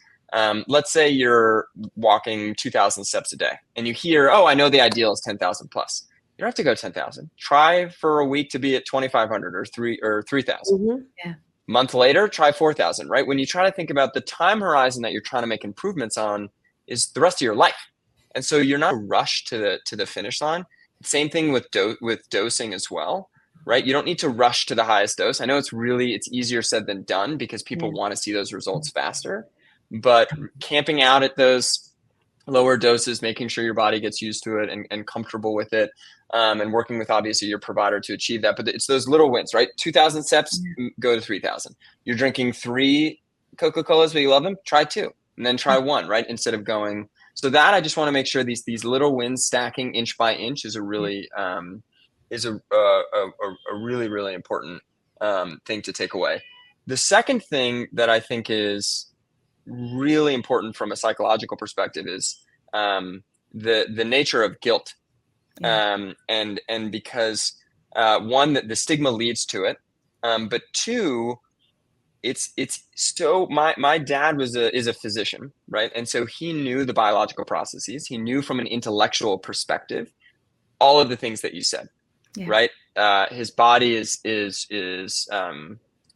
let's say you're walking 2,000 steps a day and you hear, oh, I know the ideal is 10,000 plus. You don't have to go 10,000. Try for a week to be at 2,500 or 3,000. Yeah. Month later, try 4,000, right? When you try to think about the time horizon that you're trying to make improvements on is the rest of your life. And so you're not rushed to the finish line. Same thing with dosing as well, right? You don't need to rush to the highest dose. I know it's easier said than done because people want to see those results faster, but camping out at those lower doses, making sure your body gets used to it and comfortable with it, and working with obviously your provider to achieve that. But it's those little wins, right? 2,000 steps, go to 3,000. You're drinking 3 Coca-Colas, but you love them, try 2 and then try 1, right? Instead of going. So that I just want to make sure these little wins stacking inch by inch is a really really, really important thing to take away. The second thing that I think is really important from a psychological perspective is the nature of guilt, and because one, that the stigma leads to it, but two, it's so my dad is a physician, right? And so he knew the biological processes. He knew from an intellectual perspective all of the things that you said, right? His body is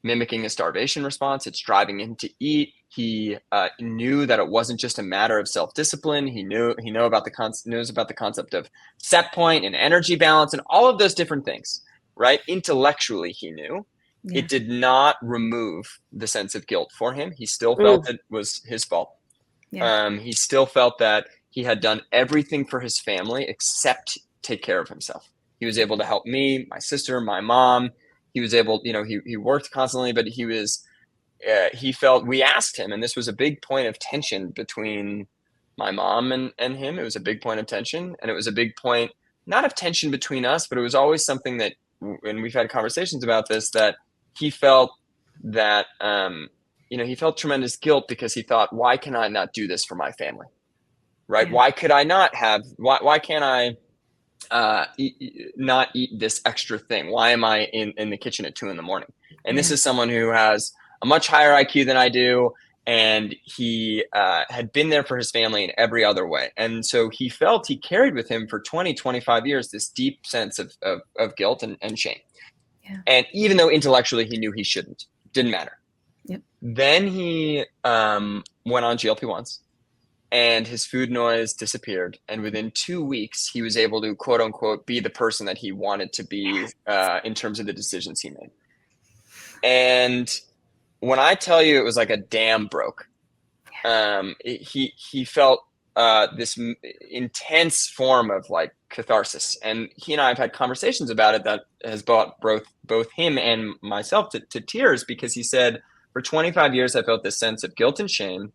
mimicking a starvation response. It's driving him to eat. He knew that it wasn't just a matter of self-discipline. He knows about the concept of set point and energy balance and all of those different things, right? Intellectually, he knew. It did not remove the sense of guilt for him. He still felt it was his fault. He still felt that he had done everything for his family except take care of himself. He was able to help me, my sister, my mom. He was able, he worked constantly, but he felt, we asked him, and this was a big point of tension between my mom and him. It was a big point of tension, and it was a big point, not of tension between us, but it was always something that, and we've had conversations about this, that he felt that, he felt tremendous guilt because he thought, why can I not do this for my family? Right? Why could I not have, why can't I not eat this extra thing? Why am I in the kitchen at 2 a.m? And this is someone who has a much higher IQ than I do. And he had been there for his family in every other way. And so he felt he carried with him for 20, 25 years, this deep sense of guilt and shame. And even though intellectually he knew he shouldn't, didn't matter. Then he went on GLP-1s. And his food noise disappeared. And within 2 weeks, he was able to, quote unquote, be the person that he wanted to be in terms of the decisions he made. And when I tell you it was like a dam broke, he felt this intense form of like catharsis. And he and I have had conversations about it that has brought both him and myself to tears, because he said, for 25 years, I felt this sense of guilt and shame.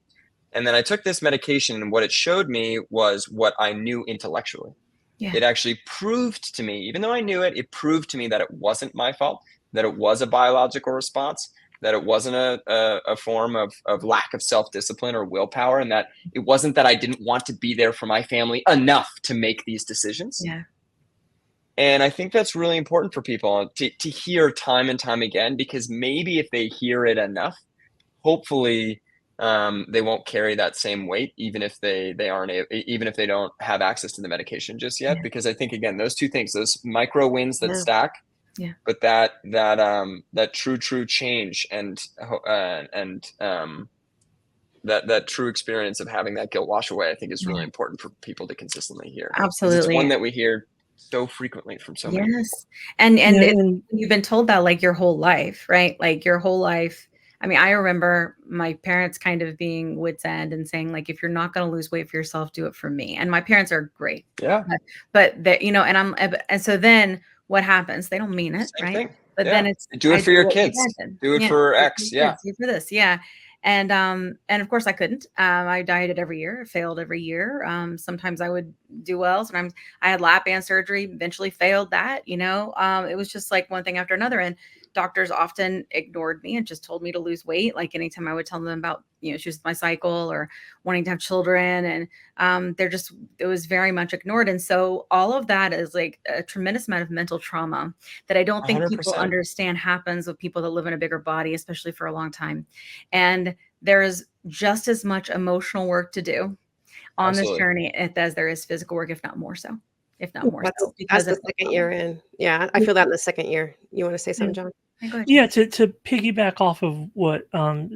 And then I took this medication, and what it showed me was what I knew intellectually. It actually proved to me, even though I knew it, it proved to me that it wasn't my fault, that it was a biological response, that it wasn't a form of lack of self-discipline or willpower, and that it wasn't that I didn't want to be there for my family enough to make these decisions. And I think that's really important for people to hear time and time again, because maybe if they hear it enough, hopefully they won't carry that same weight, even if they don't have access to the medication just yet. Because I think, again, those two things, those micro wins that stack, but that true change and that true experience of having that guilt wash away, I think is really important for people to consistently hear. Absolutely. It's one that we hear so frequently from so many people. And you've been told that like your whole life, right? Like your whole life. I mean, I remember my parents kind of being wit's end and saying, like, if you're not going to lose weight for yourself, do it for me. And my parents are great. But that, and so then what happens? They don't mean it, Same right? thing. But then it's do it for your kids. Do it for X. Do it for this. And of course I couldn't. I dieted every year, failed every year. Sometimes I would do well. Sometimes I had lap band surgery, eventually failed that, it was just like one thing after another. And doctors often ignored me and just told me to lose weight. Like anytime I would tell them about, issues with my cycle or wanting to have children, and it was very much ignored. And so all of that is like a tremendous amount of mental trauma that I don't think 100%. people understand happens with people that live in a bigger body, especially for a long time. And there is just as much emotional work to do on this journey as there is physical work, if not more so. That's the second year in. Yeah, I feel that in the second year. You want to say something, John? Yeah, to piggyback off of what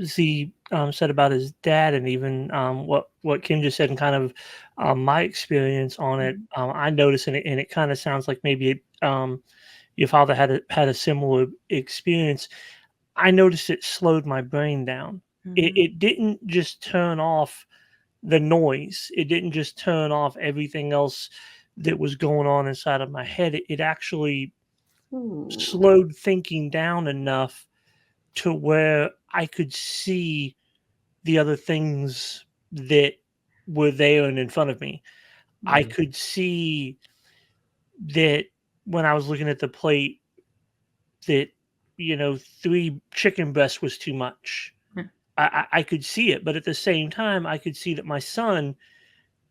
Z said about his dad, and even what Kim just said, and kind of my experience on it, I noticed, and it kind of sounds like maybe your father had a similar experience. I noticed it slowed my brain down. It didn't just turn off the noise. It didn't just turn off everything else that was going on inside of my head. It actually slowed thinking down enough to where I could see the other things that were there and in front of me. I could see that when I was looking at the plate that, 3 chicken breasts was too much. I could see it, but at the same time, I could see that my son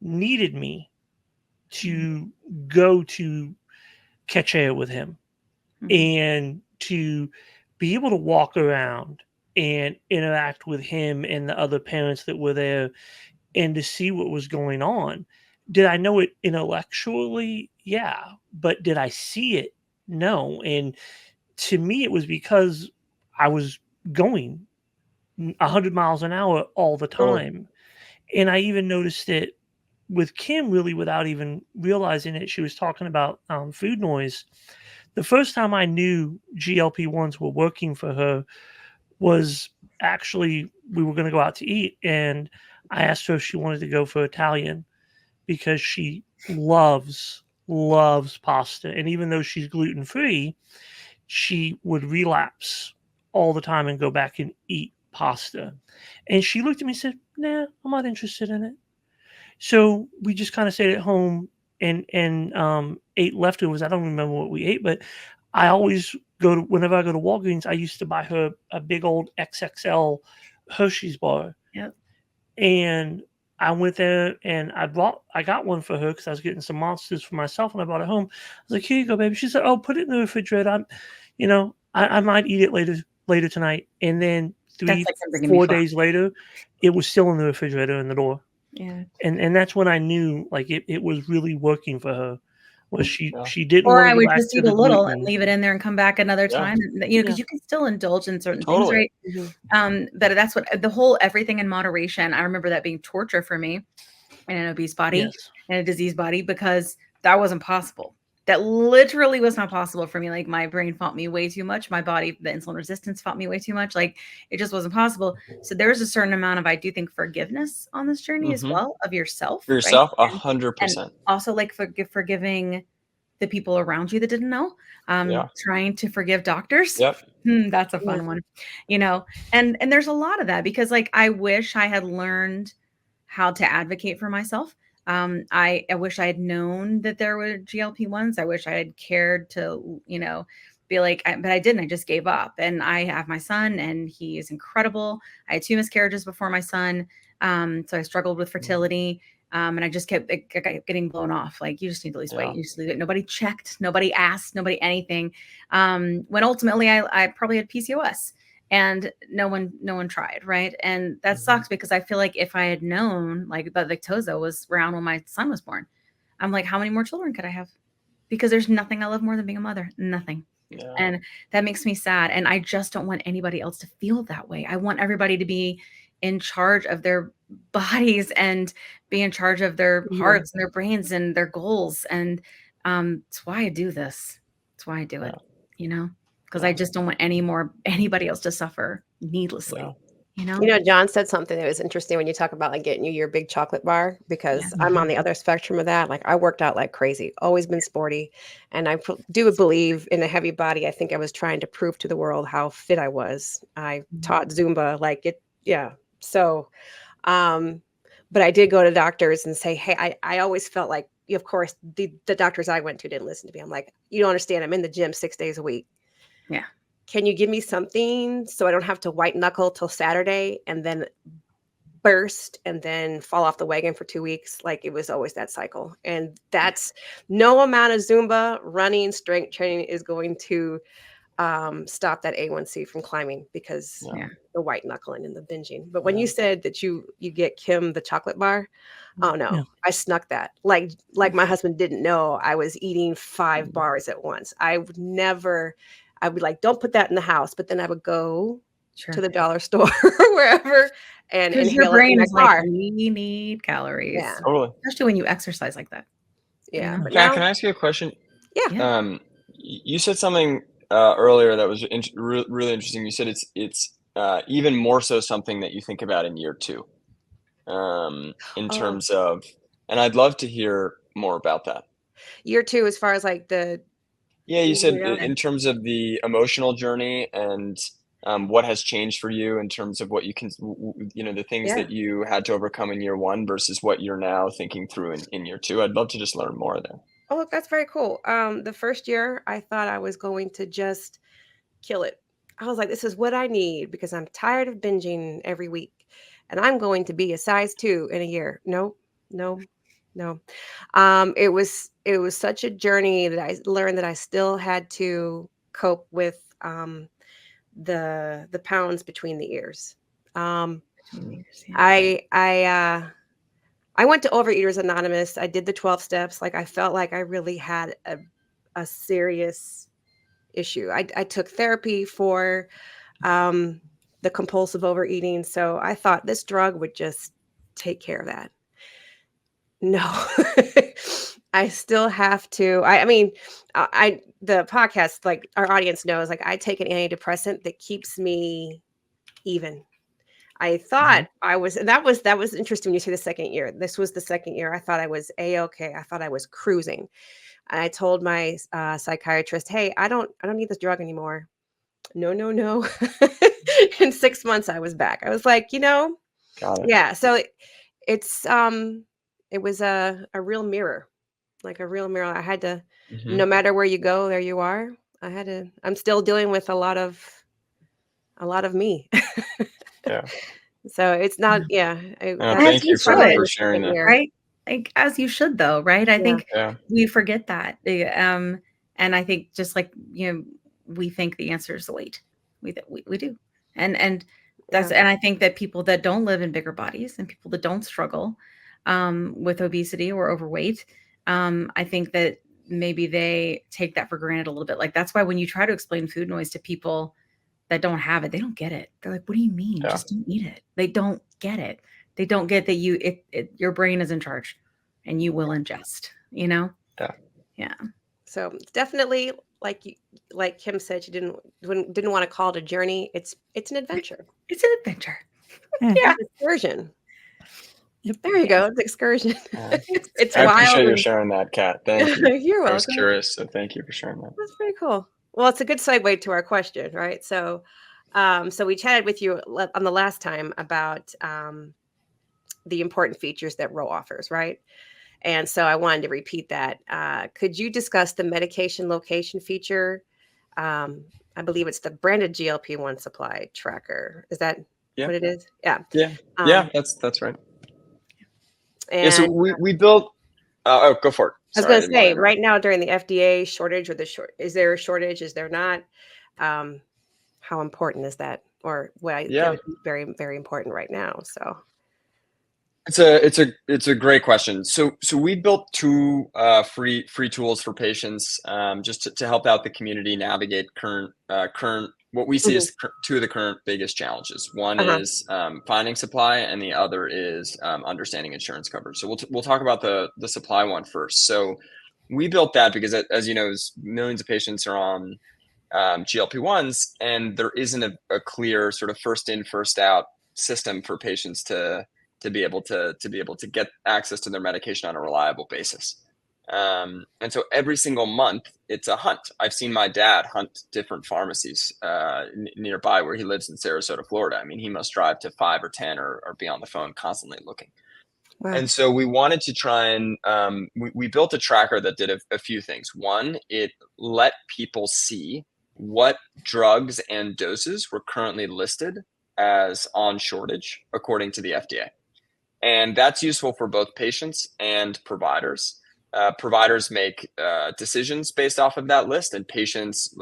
needed me to go to catch air with him and to be able to walk around and interact with him and the other parents that were there and to see what was going on. Did I know it intellectually? Yeah. But did I see it? No. And to me, it was because I was going 100 miles an hour all the Totally. time. And I even noticed it with Kim, really, without even realizing it. She was talking about food noise. The first time I knew GLP-1s were working for her was actually we were going to go out to eat, and I asked her if she wanted to go for Italian because she loves pasta, and even though she's gluten free, she would relapse all the time and go back and eat pasta. And she looked at me and said, "Nah, I'm not interested in it." So we just kind of stayed at home and ate leftovers. I don't remember what we ate, but I always whenever I go to Walgreens, I used to buy her a big old XXL Hershey's bar. Yep. And I went there and I got one for her because I was getting some monsters for myself, and I brought it home. I was like, "Here you go, baby." She said, "Oh, put it in the refrigerator. I might eat it later tonight." And then That's like bringing me 4 fun. days later, it was still in the refrigerator in the door. Yeah. And that's when I knew like it was really working for her. Was Yeah. she didn't Or want I to go would back just to eat the a little and gluten. leave it in there and come back another Yeah. time, because Yeah. you can still indulge in certain things, Totally. right? Mhm. But that's what the whole everything in moderation. I remember that being torture for me in an obese body Yes. and a diseased body, because that wasn't possible. That literally was not possible for me. Like, my brain fought me way too much. My body, the insulin resistance fought me way too much. Like, it just wasn't possible. So there's a certain amount of, I do think, forgiveness on this journey as Mhm. well of yourself, For right? yourself, And 100%. also like forgiving the people around you that didn't know. Yeah. Trying to forgive doctors. Yep. That's a fun one, and there's a lot of that, because like I wish I had learned how to advocate for myself. I wish I had known that there were GLP-1s. I wish I had cared to, be like, but I didn't. I just gave up. And I have my son, and he is incredible. I had 2 miscarriages before my son. So I struggled with fertility. And I just kept getting blown off. Like, you just need to lose weight. Yeah. You just lose it. Nobody checked, nobody asked, nobody anything. When ultimately I probably had PCOS, and no one tried, right? And that sucks, because I feel like if I had known, like, that lactosa was around when my son was born, I'm like, how many more children could I have? Because there's nothing I love more than being a mother. Nothing. Yeah. And that makes me sad. And I just don't want anybody else to feel that way. I want everybody to be in charge of their bodies and be in charge of their hearts and their brains and their goals. And it's why I do this. It's why I do it, because I Yeah. just don't want anybody else to suffer needlessly. Yeah. John said something that was interesting when you talk about like getting your big chocolate bar, because I'm on the other spectrum of that. Like, I worked out like crazy, always been sporty, and I do believe in a heavy body. I think I was trying to prove to the world how fit I was. I taught Zumba, like it, yeah. So, but I did go to doctors and say, hey, I always felt like, of course, the doctors I went to didn't listen to me. I'm like, you don't understand. I'm in the gym 6 days a week. Yeah. Can you give me something so I don't have to white knuckle till Saturday and then burst and then fall off the wagon for 2 weeks? Like, it was always that cycle. And that's no amount of Zumba, running, strength training is going to stop that A1C from climbing, because Yeah. the white knuckling and the binging. But when you said that you get Kim the chocolate bar, oh no, Yeah. I snuck that. Like my husband didn't know I was eating 5 bars at once. I would be like, don't put that in the house. But then I would go to the dollar store or wherever and Because your inhale it in brain my is like, car. we need calories. Yeah. Totally. Especially when you exercise like that. Yeah. But Kat, now, can I ask you a question? yeah. You said something earlier that was really interesting. You said it's even more so something that you think about in year 2, in Oh, terms of, and I'd love to hear more about that. year 2, as far as like the Yeah, you said yeah. in terms of the emotional journey and what has changed for you in terms of what you can, the things Yeah. that you had to overcome in year 1 versus what you're now thinking through in year 2. I'd love to just learn more there. Oh, that's very cool. The first year I thought I was going to just kill it. I was like, this is what I need because I'm tired of binging every week. And I'm going to be a size 2 in a year. No, no, no. It was such a journey that I learned that I still had to cope with the pounds between the ears. Between the ears, yeah. I went to Overeaters Anonymous. I did the 12 steps. Like I felt like I really had a serious issue. I took therapy for the compulsive overeating. So I thought this drug would just take care of that. No, I still have to. I mean, the podcast, like our audience knows, like I take an antidepressant that keeps me even. I thought I was, and that was interesting when you say the second year. This was the second year. I thought I was A-okay. I thought I was cruising. And I told my psychiatrist, "Hey, I don't need this drug anymore." No, no, no. In 6 months, I was back. I was like, Got it. yeah. So it's it was a real mirror, like a real mirror. I had to, no matter where you go, there you are. I'm still dealing with a lot of me. Yeah. So it's not, yeah. Thank you for sharing that. Right? Like, as you should, though, right? I think Yeah. we forget that. And I think just like, we think the answer is weight. We do. And that's, and I think that people that don't live in bigger bodies and people that don't struggle with obesity or overweight, I think that maybe they take that for granted a little bit. Like, that's why when you try to explain food noise to people that don't have it, they don't get it. They're like, what do you mean? Yeah. Just don't eat it. They don't get it. They don't get that your brain is in charge and you will ingest, Yeah. Yeah. So it's definitely like Kim said, she didn't want to call it a journey. It's an adventure. It's an adventure. Yeah. It's an excursion. Yep. There you go. It's an excursion. It's I wild. appreciate you sharing that, Kat. Thank you. You're welcome. I was curious, so thank you for sharing that. That's pretty cool. Well, it's a good segue to our question, right? So, so we chatted with you on the last time about the important features that Ro offers, right? And so I wanted to repeat that. Could you discuss the medication location feature? I believe it's the branded GLP-1 supply tracker. Is that what it is? Yeah. Yeah. Yeah, that's right. And Yeah, so we built. Go for it. I was going to say, right now during the FDA shortage, or is there a shortage? Is there not? How important is that? Or that would be very, very important right now. So it's a great question. So we built two free tools for patients, just to help out the community navigate current what we see as two of the current biggest challenges. One is finding supply, and the other is understanding insurance coverage. So we'll talk about the supply one first. So we built that because, as you know, millions of patients are on GLP-1s, and there isn't a clear sort of first in, first out system for patients to be able to get access to their medication on a reliable basis. And so every single month it's a hunt. I've seen my dad hunt different pharmacies nearby where he lives in Sarasota, Florida. I mean, he must drive to 5 or 10 or be on the phone constantly looking. Wow. And so we wanted to try and we built a tracker that did a few things. One, it let people see what drugs and doses were currently listed as on shortage according to the FDA. And that's useful for both patients and providers. Providers make decisions based off of that list, and patients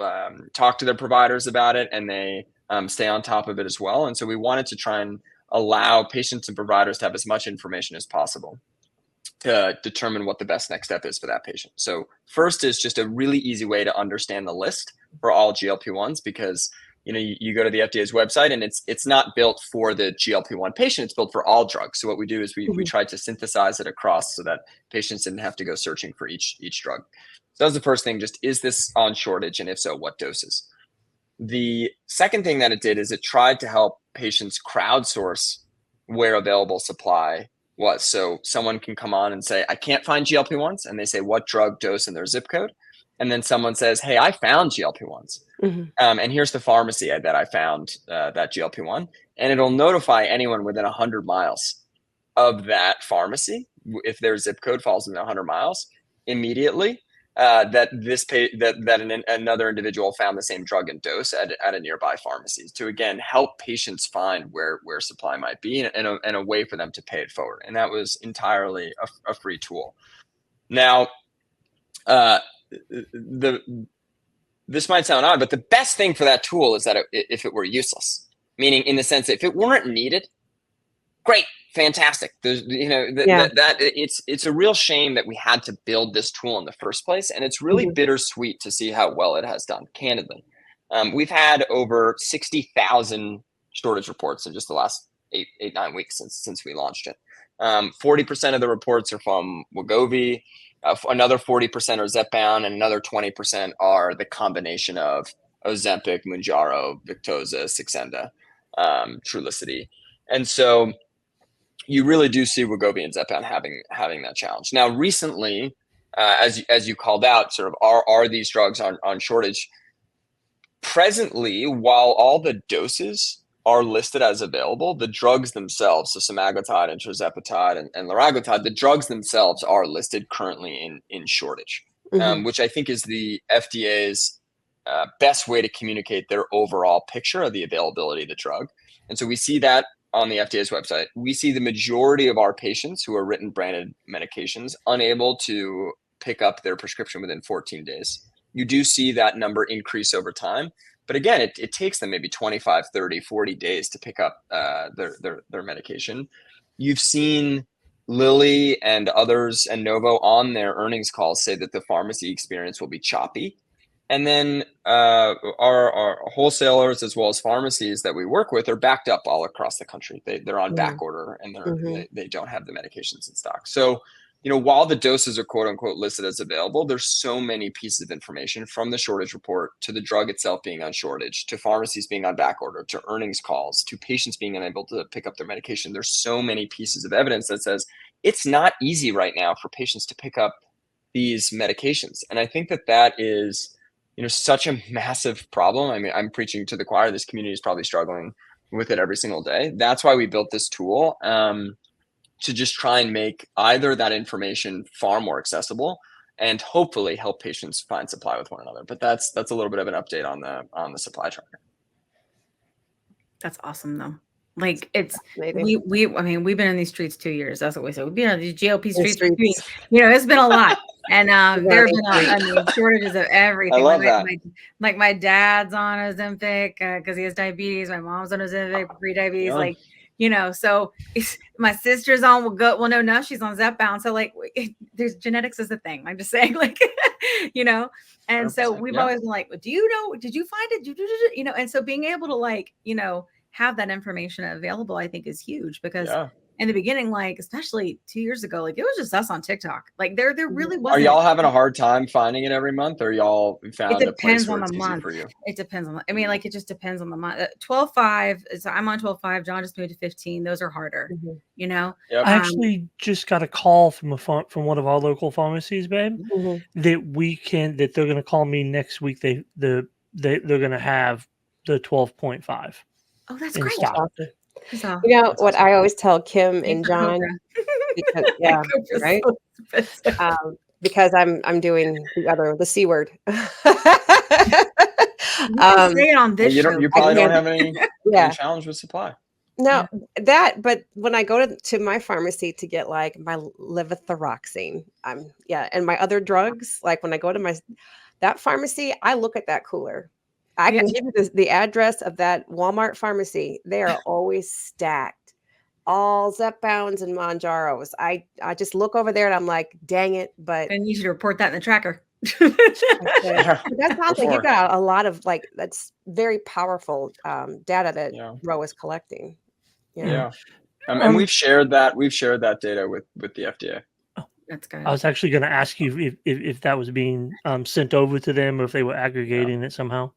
talk to their providers about it, and they stay on top of it as well. And so we wanted to try and allow patients and providers to have as much information as possible to determine what the best next step is for that patient. So first is just a really easy way to understand the list for all GLP-1s, because you go to the FDA's website and it's not built for the GLP-1 patient, it's built for all drugs. So what we do is we tried to synthesize it across so that patients didn't have to go searching for each drug. So that was the first thing, just is this on shortage, and if so, what doses? The second thing that it did is it tried to help patients crowdsource where available supply was. So someone can come on and say, I can't find GLP-1s, and they say what drug, dose, and their zip code. And then someone says, hey, I found GLP-1s. And here's the pharmacy that I found that GLP-1. And it'll notify anyone within 100 miles of that pharmacy, if their zip code falls within 100 miles, immediately, that another individual found the same drug and dose at a nearby pharmacy, to, again, help patients find where supply might be and a way for them to pay it forward. And that was entirely a free tool. Now, this might sound odd, but the best thing for that tool is that if it were useless, meaning in the sense that if it weren't needed, great, fantastic. There's, that it's a real shame that we had to build this tool in the first place. And it's really bittersweet to see how well it has done, candidly. We've had over 60,000 shortage reports in just the last 9 weeks since we launched it. 40% of the reports are from Wegovy. Another 40% are zepbound, and another 20% are the combination of Ozempic, Mounjaro, Victoza, Saxenda, Trulicity. And so you really do see Wegovy and zepbound having that challenge. Now, recently, as you called out, sort of are these drugs on shortage? Presently, while all the doses are listed as available, the drugs themselves, so semaglutide and tirzepatide and liraglutide, the drugs themselves are listed currently in shortage, which I think is the FDA's best way to communicate their overall picture of the availability of the drug. And so we see that on the FDA's website. We see the majority of our patients who are written branded medications unable to pick up their prescription within 14 days. You do see that number increase over time. But again, it takes them maybe 25, 30, 40 days to pick up their medication. You've seen Lilly and others and Novo on their earnings calls say that the pharmacy experience will be choppy. And then our wholesalers as well as pharmacies that we work with are backed up all across the country. They're on back order, and they don't have the medications in stock. So, while the doses are quote unquote listed as available, there's so many pieces of information, from the shortage report to the drug itself being on shortage, to pharmacies being on back order, to earnings calls, to patients being unable to pick up their medication. There's so many pieces of evidence that says it's not easy right now for patients to pick up these medications. And I think that is, such a massive problem. I mean, I'm preaching to the choir. This community is probably struggling with it every single day. That's why we built this tool, to just try and make either that information far more accessible and hopefully help patients find supply with one another. But that's a little bit of an update on the supply tracker. That's awesome, though. Like, it's we've been in these streets 2 years. That's what we say. We've been on these GLP streets. It's been a lot. And there have been shortages of everything. I love that. My dad's on Ozempic because he has diabetes. My mom's on Ozempic for pre-diabetes. So my sister's on now she's on zepbound. So there's genetics is a thing. I'm just saying, and so we've always been like, do you know? Did you find it? And so being able to have that information available, I think, is huge, because in the beginning, especially 2 years ago, it was just us on TikTok. There really wasn't. Are y'all having a hard time finding it every month, or y'all found a place where it's easy for you? It depends on it just depends on the month. 12.5. So I'm on 12.5. John just moved to 15. Those are harder. I actually just got a call from one of our local pharmacies, babe, that they're going to call me next week. They're going to have the 12.5. Oh, that's great. So, what I always tell Kim and John, because, right? Because I'm doing the C word. Say it on this show. You probably don't have any challenge with supply. No, but when I go to my pharmacy to get my levothyroxine, and my other drugs, when I go to that pharmacy, I look at that cooler. I can give you the address of that Walmart pharmacy. They are always stacked. All zepbounds and Mounjaros. I just look over there and I'm like, dang it. But and you should report that in the tracker. That sounds like you got a lot of that's very powerful data that Ro is collecting. And we've shared that data with the FDA. That's good. I was actually going to ask you if that was being sent over to them, or if they were aggregating it somehow.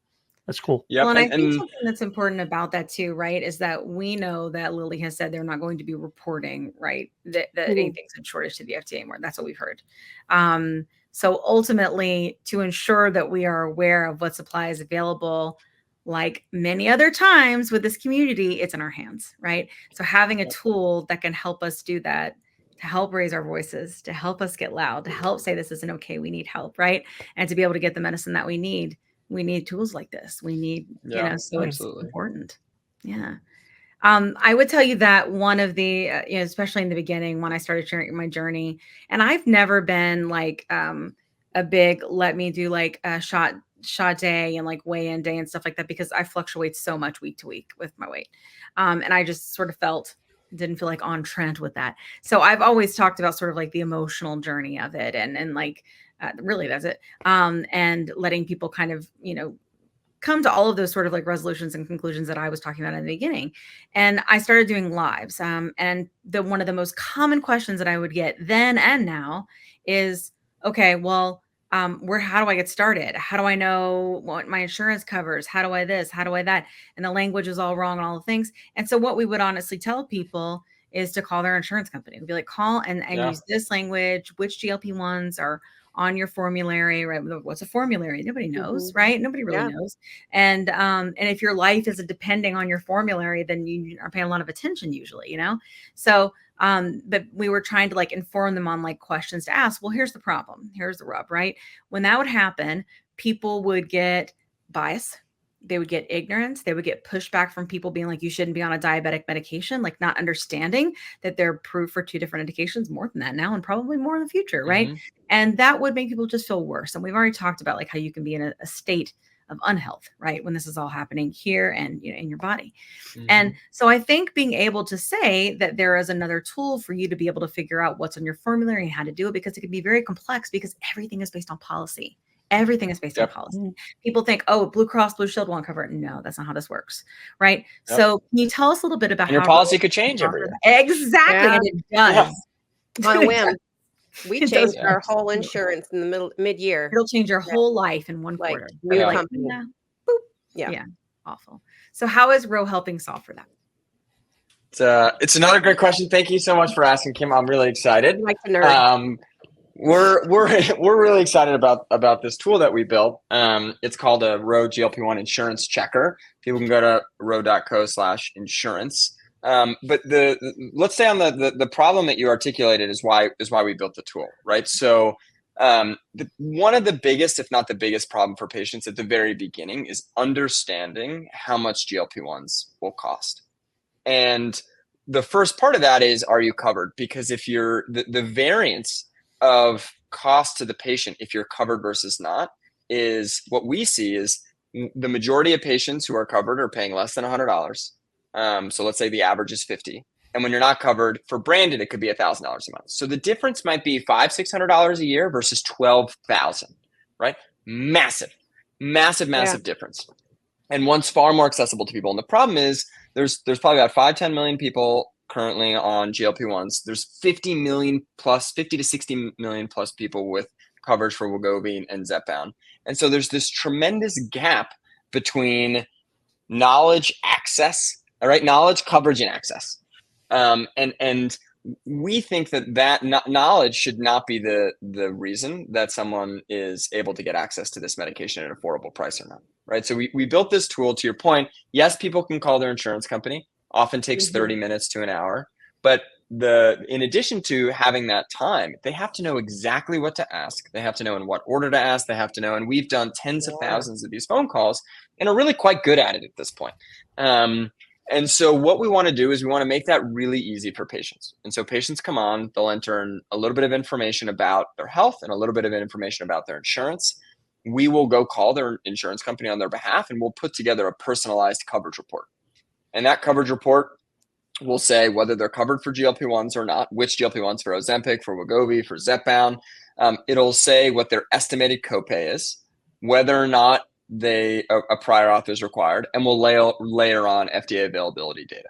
That's cool. Yeah. Well, and I think something that's important about that too, right, is that we know that Lilly has said they're not going to be reporting, right, that anything's in shortage to the FDA anymore. That's what we've heard. So ultimately, to ensure that we are aware of what supply is available, like many other times with this community, it's in our hands, right? So having a tool that can help us do that, to help raise our voices, to help us get loud, to help say this isn't okay, we need help, right? And to be able to get the medicine that we need tools like this. We need, so it's important. Yeah. I would tell you that one of the, especially in the beginning when I started sharing my journey, and I've never been a big, let me do a shot Sade and like weigh-in day and stuff like that, because I fluctuate so much week to week with my weight. And I just sort of didn't feel like on trend with that. So I've always talked about sort of like the emotional journey of it, and like really that's it. And letting people kind of, come to all of those sort of like resolutions and conclusions that I was talking about in the beginning. And I started doing lives. And one of the most common questions that I would get then and now is, okay, well, how do I get started? How do I know what my insurance covers? How do I this? How do I that? And the language is all wrong and all the things. And so what we would honestly tell people is to call their insurance company. We'd be like, call and use this language, which GLP-1s are on your formulary, right? What's a formulary? Nobody knows, right? Nobody really knows. And if your life isn't depending on your formulary, then you are paying a lot of attention usually, So, but we were trying to like inform them on like questions to ask. Well, here's the problem. Here's the rub, right? When that would happen, people would get bias. They would get ignorance. They would get pushback from people being like, you shouldn't be on a diabetic medication, like not understanding that they're approved for 2 different indications, more than that now, and probably more in the future. Right. And that would make people just feel worse. And we've already talked about like how you can be in a state of unhealth, right? When this is all happening here and in your body. And so I think being able to say that there is another tool for you to be able to figure out what's on your formulary and how to do it, because it can be very complex, because everything is based on policy. Everything is based on policy. People think, oh, Blue Cross Blue Shield won't cover it. No, that's not how this works. Right. So can you tell us a little bit about how your policy could change every year? Exactly. Yeah. And it does. On a whim. We changed our whole insurance in the mid-year. It'll change your whole life in one quarter. New company. Boop. Yeah. Awful. So how is Ro helping solve for that? It's another great question. Thank you so much for asking, Kim. I'm really excited. Like the nerd. We're really excited about this tool that we built. It's called a Ro GLP-1 insurance checker. People can go to ro.co/insurance. But let's stay on the problem that you articulated is why we built the tool, right? So one of the biggest, if not the biggest problem for patients at the very beginning is understanding how much GLP-1s will cost. And the first part of that is, are you covered? Because if you're the variance of cost to the patient, if you're covered versus not, is what we see is the majority of patients who are covered are paying less than $100. So let's say the average is $50. And when you're not covered for branded, it could be $1,000 a month. So the difference might be $500-600 a year versus $12,000, right? Massive difference. And one's far more accessible to people. And the problem is there's probably about 5-10 million people currently on GLP-1s. There's 50 to 60 million plus people with coverage for Wegovy and Zepbound. And so there's this tremendous gap between knowledge, access, all right, knowledge, coverage, and access. And we think that knowledge should not be the reason that someone is able to get access to this medication at an affordable price or not, right? So we built this tool, to your point. Yes, people can call their insurance company. Often takes 30 minutes to an hour. But in addition to having that time, they have to know exactly what to ask. They have to know in what order to ask. They have to know, and we've done tens of thousands of these phone calls and are really quite good at it at this point. And so what we want to do is we want to make that really easy for patients. And so patients come on, they'll enter in a little bit of information about their health and a little bit of information about their insurance. We will go call their insurance company on their behalf, and we'll put together a personalized coverage report. And that coverage report will say whether they're covered for GLP-1s or not, which GLP-1s, for Ozempic, for Wegovy, for Zepbound. It'll say what their estimated copay is, whether or not a prior auth is required, and we'll layer on FDA availability data.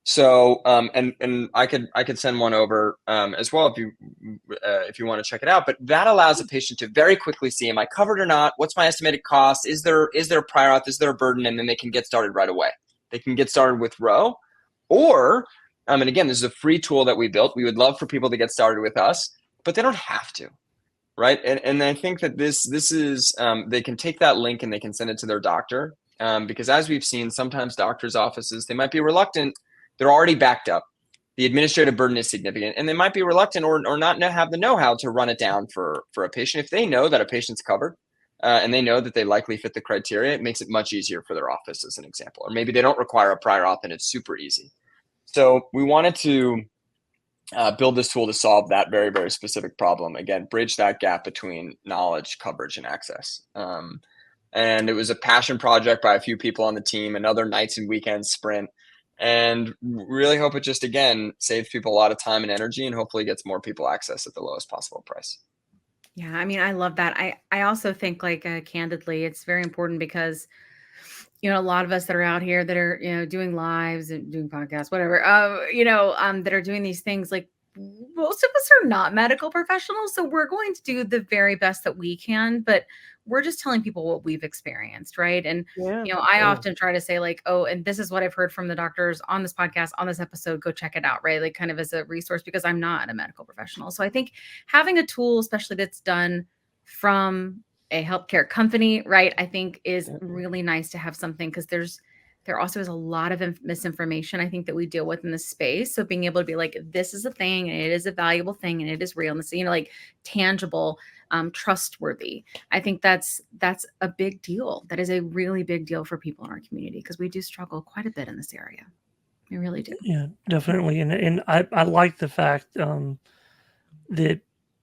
So and I could send one over as well if you want to check it out. But that allows a patient to very quickly see, am I covered or not? What's my estimated cost? Is there a prior auth? Is there a burden? And then they can get started right away. They can get started with Ro, or and again, this is a free tool that we built. We would love for people to get started with us, but they don't have to, right? And I think that this is they can take that link and they can send it to their doctor, because as we've seen, sometimes doctors' offices, they might be reluctant. They're already backed up. The administrative burden is significant, and they might be reluctant or not have the know-how to run it down for a patient. If they know that a patient's covered, and they know that they likely fit the criteria, it makes it much easier for their office, as an example. Or maybe they don't require a prior auth and it's super easy. So we wanted to build this tool to solve that very, very specific problem. Again, bridge that gap between knowledge, coverage, and access. And it was a passion project by a few people on the team, another nights and weekends sprint. And really hope it just, again, saves people a lot of time and energy, and hopefully gets more people access at the lowest possible price. Yeah, I mean, I love that. I also think, like, candidly, it's very important because, a lot of us that are out here that are, doing lives and doing podcasts, whatever, that are doing these things, like, most of us are not medical professionals. So we're going to do the very best that we can, but we're just telling people what we've experienced. Right. And, I often try to say, like, oh, and this is what I've heard from the doctors on this podcast, on this episode, go check it out. Right. Like, kind of as a resource, because I'm not a medical professional. So I think having a tool, especially that's done from a healthcare company, right, I think is really nice to have something, because there also is a lot of misinformation, I think, that we deal with in this space. So being able to be like, this is a thing, and it is a valuable thing, and it is real, and it's, like, tangible, trustworthy. I think that's a big deal. That is a really big deal for people in our community, because we do struggle quite a bit in this area. We really do. Yeah, definitely. And I like the fact that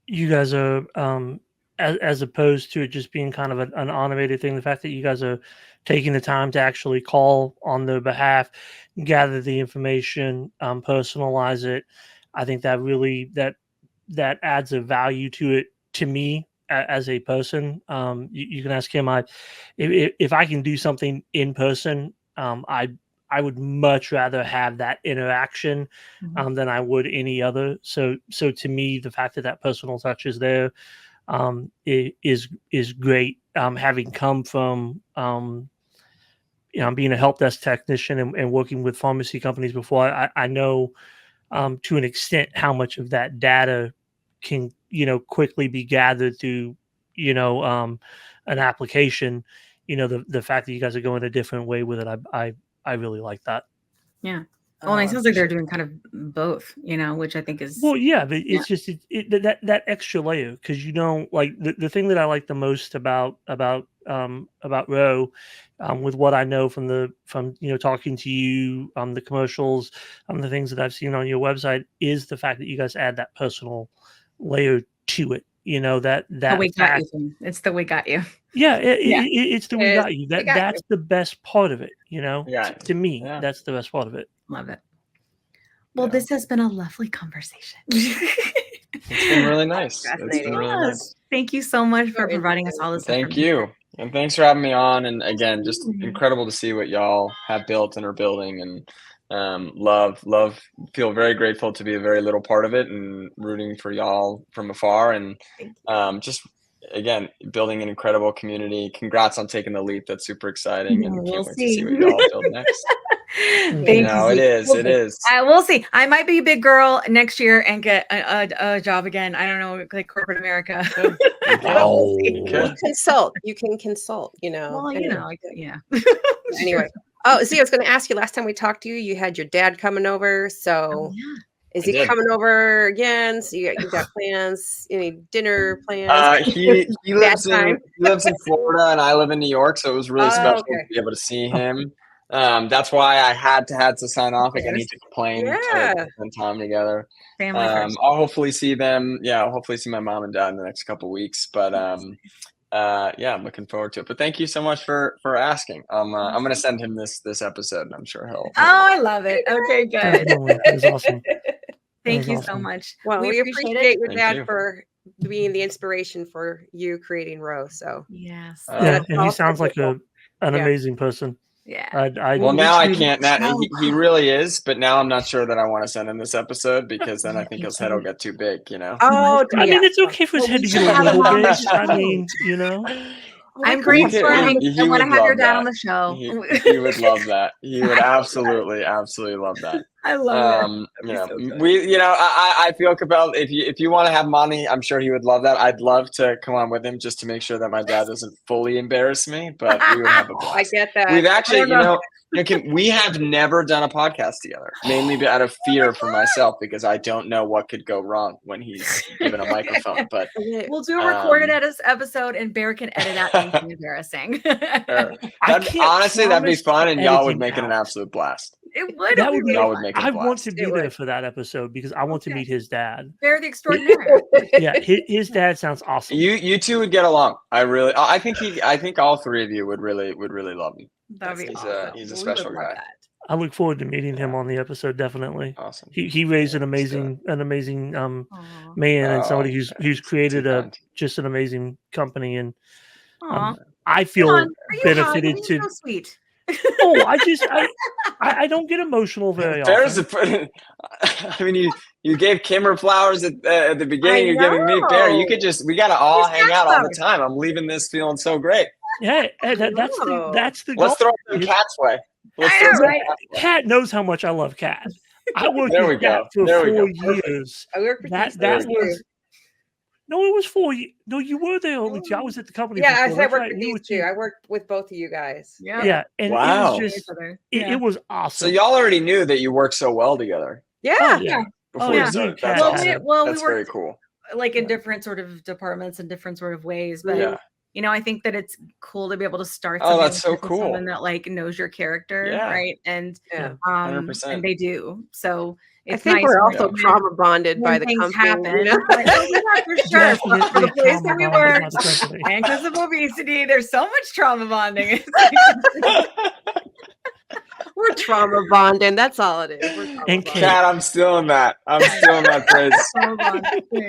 you guys are, as opposed to it just being kind of an automated thing, the fact that you guys are taking the time to actually call on their behalf, gather the information, personalize it. I think that really that adds a value to it, to me, as a person. You can ask him. If I can do something in person, I would much rather have that interaction than I would any other. So to me, the fact that personal touch is there is great. Having come from being a help desk technician and working with pharmacy companies before, I know to an extent how much of that data can quickly be gathered through an application. The fact that you guys are going a different way with it, I really like that. Yeah. Well, and it sounds like they're doing kind of both, which I think is, well, yeah, but it's just that extra layer, because like the thing that I like the most about Ro, with what I know from talking to you, the commercials, the things that I've seen on your website, is the fact that you guys add that personal layer to it. That we got you. It's the we got you. Yeah, it's the we got you. That's the best part of it. Yeah. To me, that's the best part of it. Love it. Well, this has been a lovely conversation. It's been really nice. It's been really nice. Thank you so much for providing us all this. Thank you. And thanks for having me on. And again, just incredible to see what y'all have built and are building, and feel very grateful to be a very little part of it, and rooting for y'all from afar, and just, again, building an incredible community. Congrats on taking the leap. That's super exciting, and can't wait to see what y'all build next. Thank you. It is. We'll see. I might be a big girl next year and get a job again. I don't know, like corporate America. You can consult. Well, yeah. Anyway. Oh, see, I was going to ask you, last time we talked to you, you had your dad coming over. So is he coming over again? So you got plans, any dinner plans? He lives in Florida, and I live in New York. So it was really special to be able to see him. That's why I had to sign off. Like, I need to complain to spend time together. I'll hopefully see them. Yeah, I'll hopefully see my mom and dad in the next couple of weeks. But I'm looking forward to it. But thank you so much for asking. I'm gonna send him this episode, and I'm sure he'll. I love it. Okay, good. That's awesome. Thank you so much. Well, we appreciate your dad for being the inspiration for you creating Ro. So yes, and he sounds like an amazing person. Yeah. Now I can't. He really is, but now I'm not sure that I want to send him this episode, because then I think his head will get too big. Oh, I mean, it's okay for his head to get a little big. I mean, I'm brainstorming. I want to have your dad on the show. He would love that. He would absolutely love that. I love it. I feel compelled. If you want to have money, I'm sure he would love that. I'd love to come on with him, just to make sure that my dad doesn't fully embarrass me. But we would have a blast. I get that. We've actually, we have never done a podcast together, mainly out of fear for myself because I don't know what could go wrong when he's given a microphone. But we'll do a recorded episode, and Bear can edit out anything embarrassing. Honestly, that'd be fun, and y'all would make it an absolute blast. It would. That would be. Y'all would make it. I want to be there for that episode because I want to meet his dad. Bear the Extraordinary. Yeah, his dad sounds awesome. You two would get along. I think all three of you would really love him. That'd be awesome. He's a special guy. I look forward to meeting him on the episode. Definitely. Awesome. He raised an amazing man and somebody who's created just an amazing company, and I feel benefited to. So sweet. I don't get emotional very often. I mean, you gave Kimmer flowers at the beginning. You're giving me Bear. We gotta all hang out all the time. I'm leaving this feeling so great. Yeah, that's the goal. Let's throw some Cat's way. Cat knows how much I love Cat. I worked with Cat for 4 years. I worked with that was. No, it was 4 years. No, you were there only two. I was at the company. Yeah, I worked with these two. I worked with both of you guys. Yeah. And wow. It was just, it was awesome. So y'all already knew that you worked so well together. Yeah. Before you started. That's awesome. That's very cool. Like in different sort of departments and different sort of ways, but I think that it's cool to be able to start. That's so cool. Someone that like knows your character, right? And 100%. And they do. So. I think we're also trauma bonded by the company. Happen. For sure. For the place that we work, and because of obesity, there's so much trauma bonding. We're trauma bonding. That's all it is. And Cat, I'm still in that. Phrase.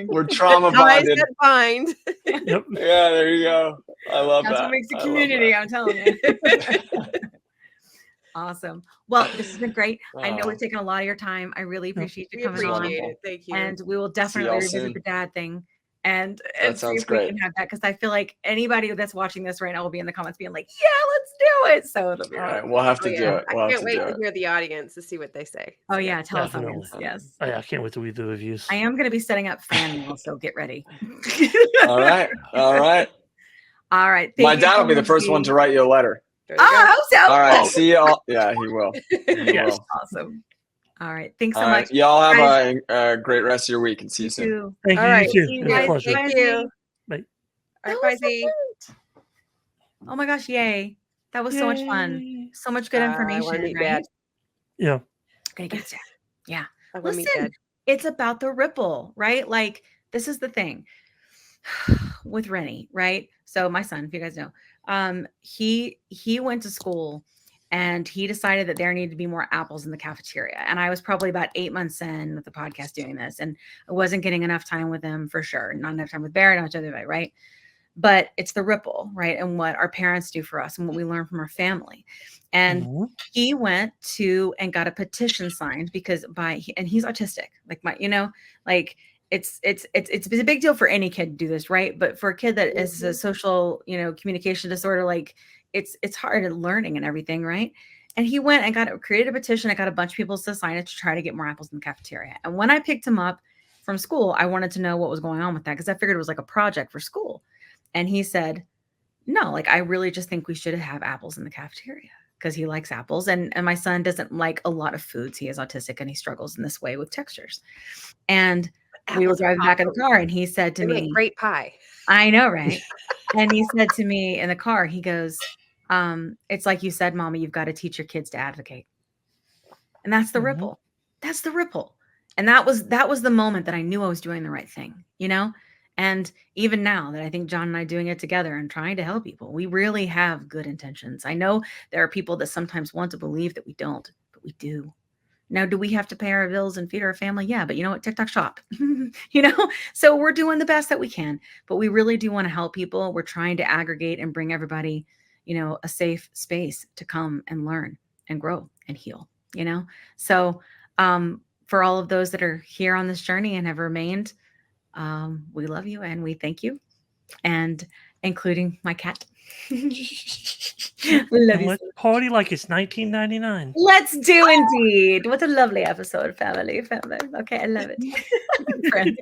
We're trauma bonded. That bind. Yep. Yeah, there you go. I love that. That's what makes a community. I'm telling you. Awesome. Well, this has been great. I know we're taking a lot of your time. I really appreciate you coming on. Thank you. And we will definitely revisit the dad thing. And see if we can have that, because I feel like anybody that's watching this right now will be in the comments being like, yeah, let's do it. So it'll be all right. We'll have to do it. I can't wait to hear the audience to see what they say. Oh yeah, tell us audience. Yes. Oh, yeah, I can't wait to read the reviews. I am going to be setting up fan mail, so get ready. All right. My dad will be the first one to write you a letter. I hope so. All right. See y'all. Yeah, he will. Yes. Awesome. All right. Thanks so much. Y'all have a great rest of your week, and see you soon. Thank you. All right. You too. It was a pleasure. Thank you. Bye. All right, bye, Z. Oh my gosh. Yay. That was so much fun. So much good information. I want to meet right? Dad. Yeah. Gonna get Dad. Yeah. I want to meet Dad. It's about the ripple, right? Like, this is the thing with Rennie, right? So my son, if you guys know, he went to school and he decided that there needed to be more apples in the cafeteria. And I was probably about 8 months in with the podcast doing this, and I wasn't getting enough time with him for sure. Not enough time with Barrett, not other way, right? But it's the ripple, right? And what our parents do for us and what we learn from our family. And he went to and got a petition signed because and he's autistic, it's a big deal for any kid to do this, right? But for a kid that is a social, communication disorder, like it's hard at learning and everything, right? And he went and created a petition. I got a bunch of people to sign it to try to get more apples in the cafeteria. And when I picked him up from school, I wanted to know what was going on with that, because I figured it was like a project for school. And he said, no, like, I really just think we should have apples in the cafeteria, because he likes apples. And my son doesn't like a lot of foods. He is autistic and he struggles in this way with textures. And we were driving back in the car, and he said to me, great pie. I know, right? And he said to me in the car, he goes, it's like you said, Mommy, you've got to teach your kids to advocate. And that's the ripple. That's the ripple. And that was the moment that I knew I was doing the right thing, And even now that I think John and I doing it together and trying to help people, we really have good intentions. I know there are people that sometimes want to believe that we don't, but we do. Now, do we have to pay our bills and feed our family? Yeah, but you know what? TikTok shop, So we're doing the best that we can, but we really do want to help people. We're trying to aggregate and bring everybody, a safe space to come and learn and grow and heal, So for all of those that are here on this journey and have remained, we love you and we thank you, and including my cat. We love you. Let's party like it's 1999. Let's do indeed. What a lovely episode, family. Okay, I love it. Friend.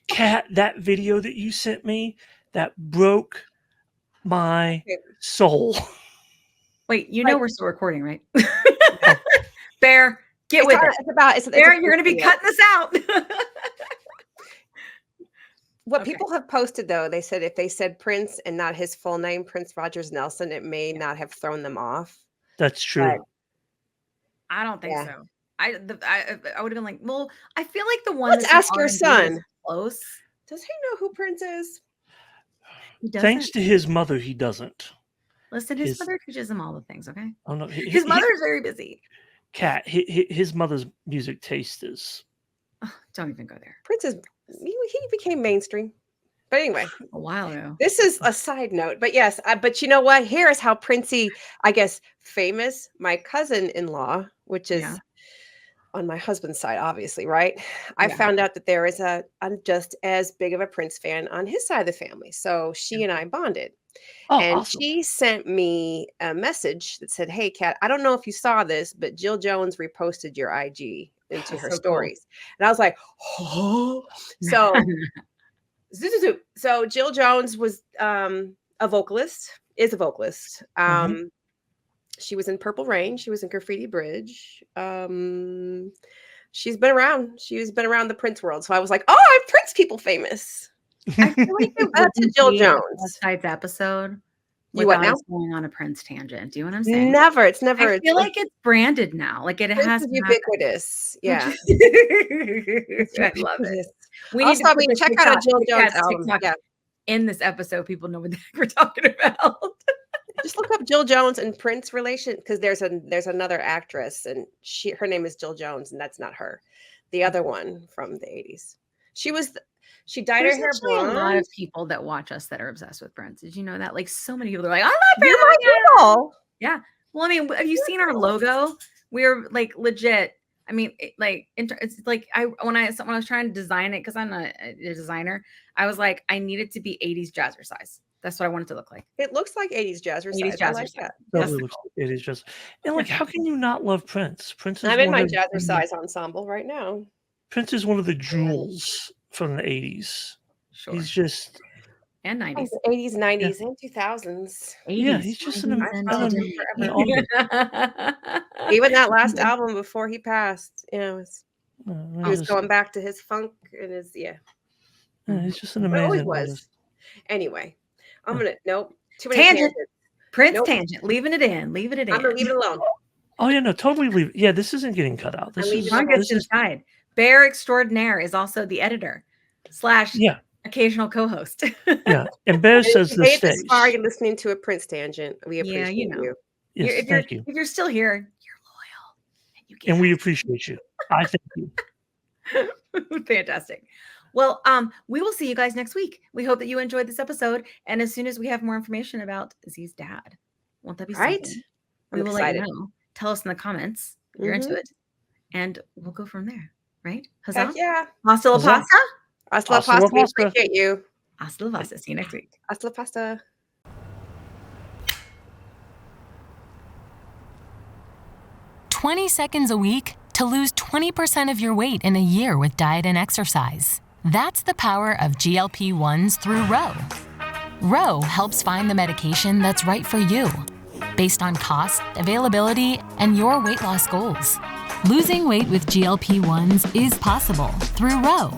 Kat, that video that you sent me, that broke my soul. Wait, we're still recording, right? Bear, get with it. Bear, you're going to be cutting this out. What people have posted, though, they said if they said Prince and not his full name, Prince Rogers Nelson, it may not have thrown them off. That's true. I don't think so. I would have been like, well, I feel like the one. Let's ask your son. Close. Does he know who Prince is? Thanks to his mother, he doesn't. Listen, his mother teaches him all the things. Okay. Oh no, his mother's very busy. Kat, his mother's music taste is. Oh, don't even go there. Prince is. He became mainstream. But anyway, a while ago. This is a side note, but yes, but you know what? Here is how Princey, I guess, famous. My cousin-in-law, which is on my husband's side, obviously, right? I found out that there is I'm just as big of a Prince fan on his side of the family. So she and I bonded. And awesome. She sent me a message that said, "Hey, Kat, I don't know if you saw this, but Jill Jones reposted your IG into her stories." Cool. And I was like, "Oh." So Jill Jones was is a vocalist. She was in Purple Rain. She was in Graffiti Bridge. She's been around. She's been around the Prince world. So I was like, "Oh, I'm Prince people famous." I feel like to Jill Jones. Type episode. You what now? Going on a Prince tangent. Do you know what I'm saying? Never. It's never. I feel like it's branded now. Like it Prince has is ubiquitous. Yeah. I love it. Check out a Jill Jones album. Yeah. In this episode, people know what the heck we're talking about. Just look up Jill Jones and Prince relation, because there's another actress and her name is Jill Jones, and that's not her. The other one from the 80s. She dyed her hair blonde. A lot of people that watch us that are obsessed with Prince. Did you know that? Like so many people are like, "I love Prince." People. Yeah. Well, I mean, have you seen our logo? We're like legit. I mean, it's like when I was trying to design it, because I'm not a designer, I was like, I need it to be 80s jazzercise. That's what I want it to look like. It looks like 80s jazzercise. 80s jazzercise. Like totally looks like 80s jazzercise. And like, how can you not love Prince? Prince is I'm in my jazzercise ensemble right now. Prince is one of the jewels from the 80s. Sure. He's just and 90s. 80s, 90s, and 2000s. 80s. Yeah, he's just an amazing. Even that last album before he passed, he was going back to his funk and his he's just an amazing. Always was. Anyway, I'm gonna too many tangent. Prince tangent. Leaving it in. I'm gonna leave it alone. Oh yeah, no, totally leave it. Yeah, this isn't getting cut out. This is inside. Bear Extraordinaire is also the editor / occasional co-host. Yeah, and Bear says this stays. Sorry, you're listening to a Prince tangent. We appreciate you. Yes, thank you. If you're still here, you're loyal, and we appreciate you. I thank you. Fantastic. Well, we will see you guys next week. We hope that you enjoyed this episode, and as soon as we have more information about Z's dad, won't that be right? Something? We will let you know. Tell us in the comments if you're into it, and we'll go from there. Right? Huzzah? Yeah. Hasta la pasta. Hasta la pasta. We appreciate you. Hasta la pasta. See you next week. Hasta la pasta. "20 seconds a week to lose 20% of your weight in a year with diet and exercise. That's the power of GLP-1s through Ro. Ro helps find the medication that's right for you, based on cost, availability, and your weight loss goals. Losing weight with GLP-1s is possible through Ro.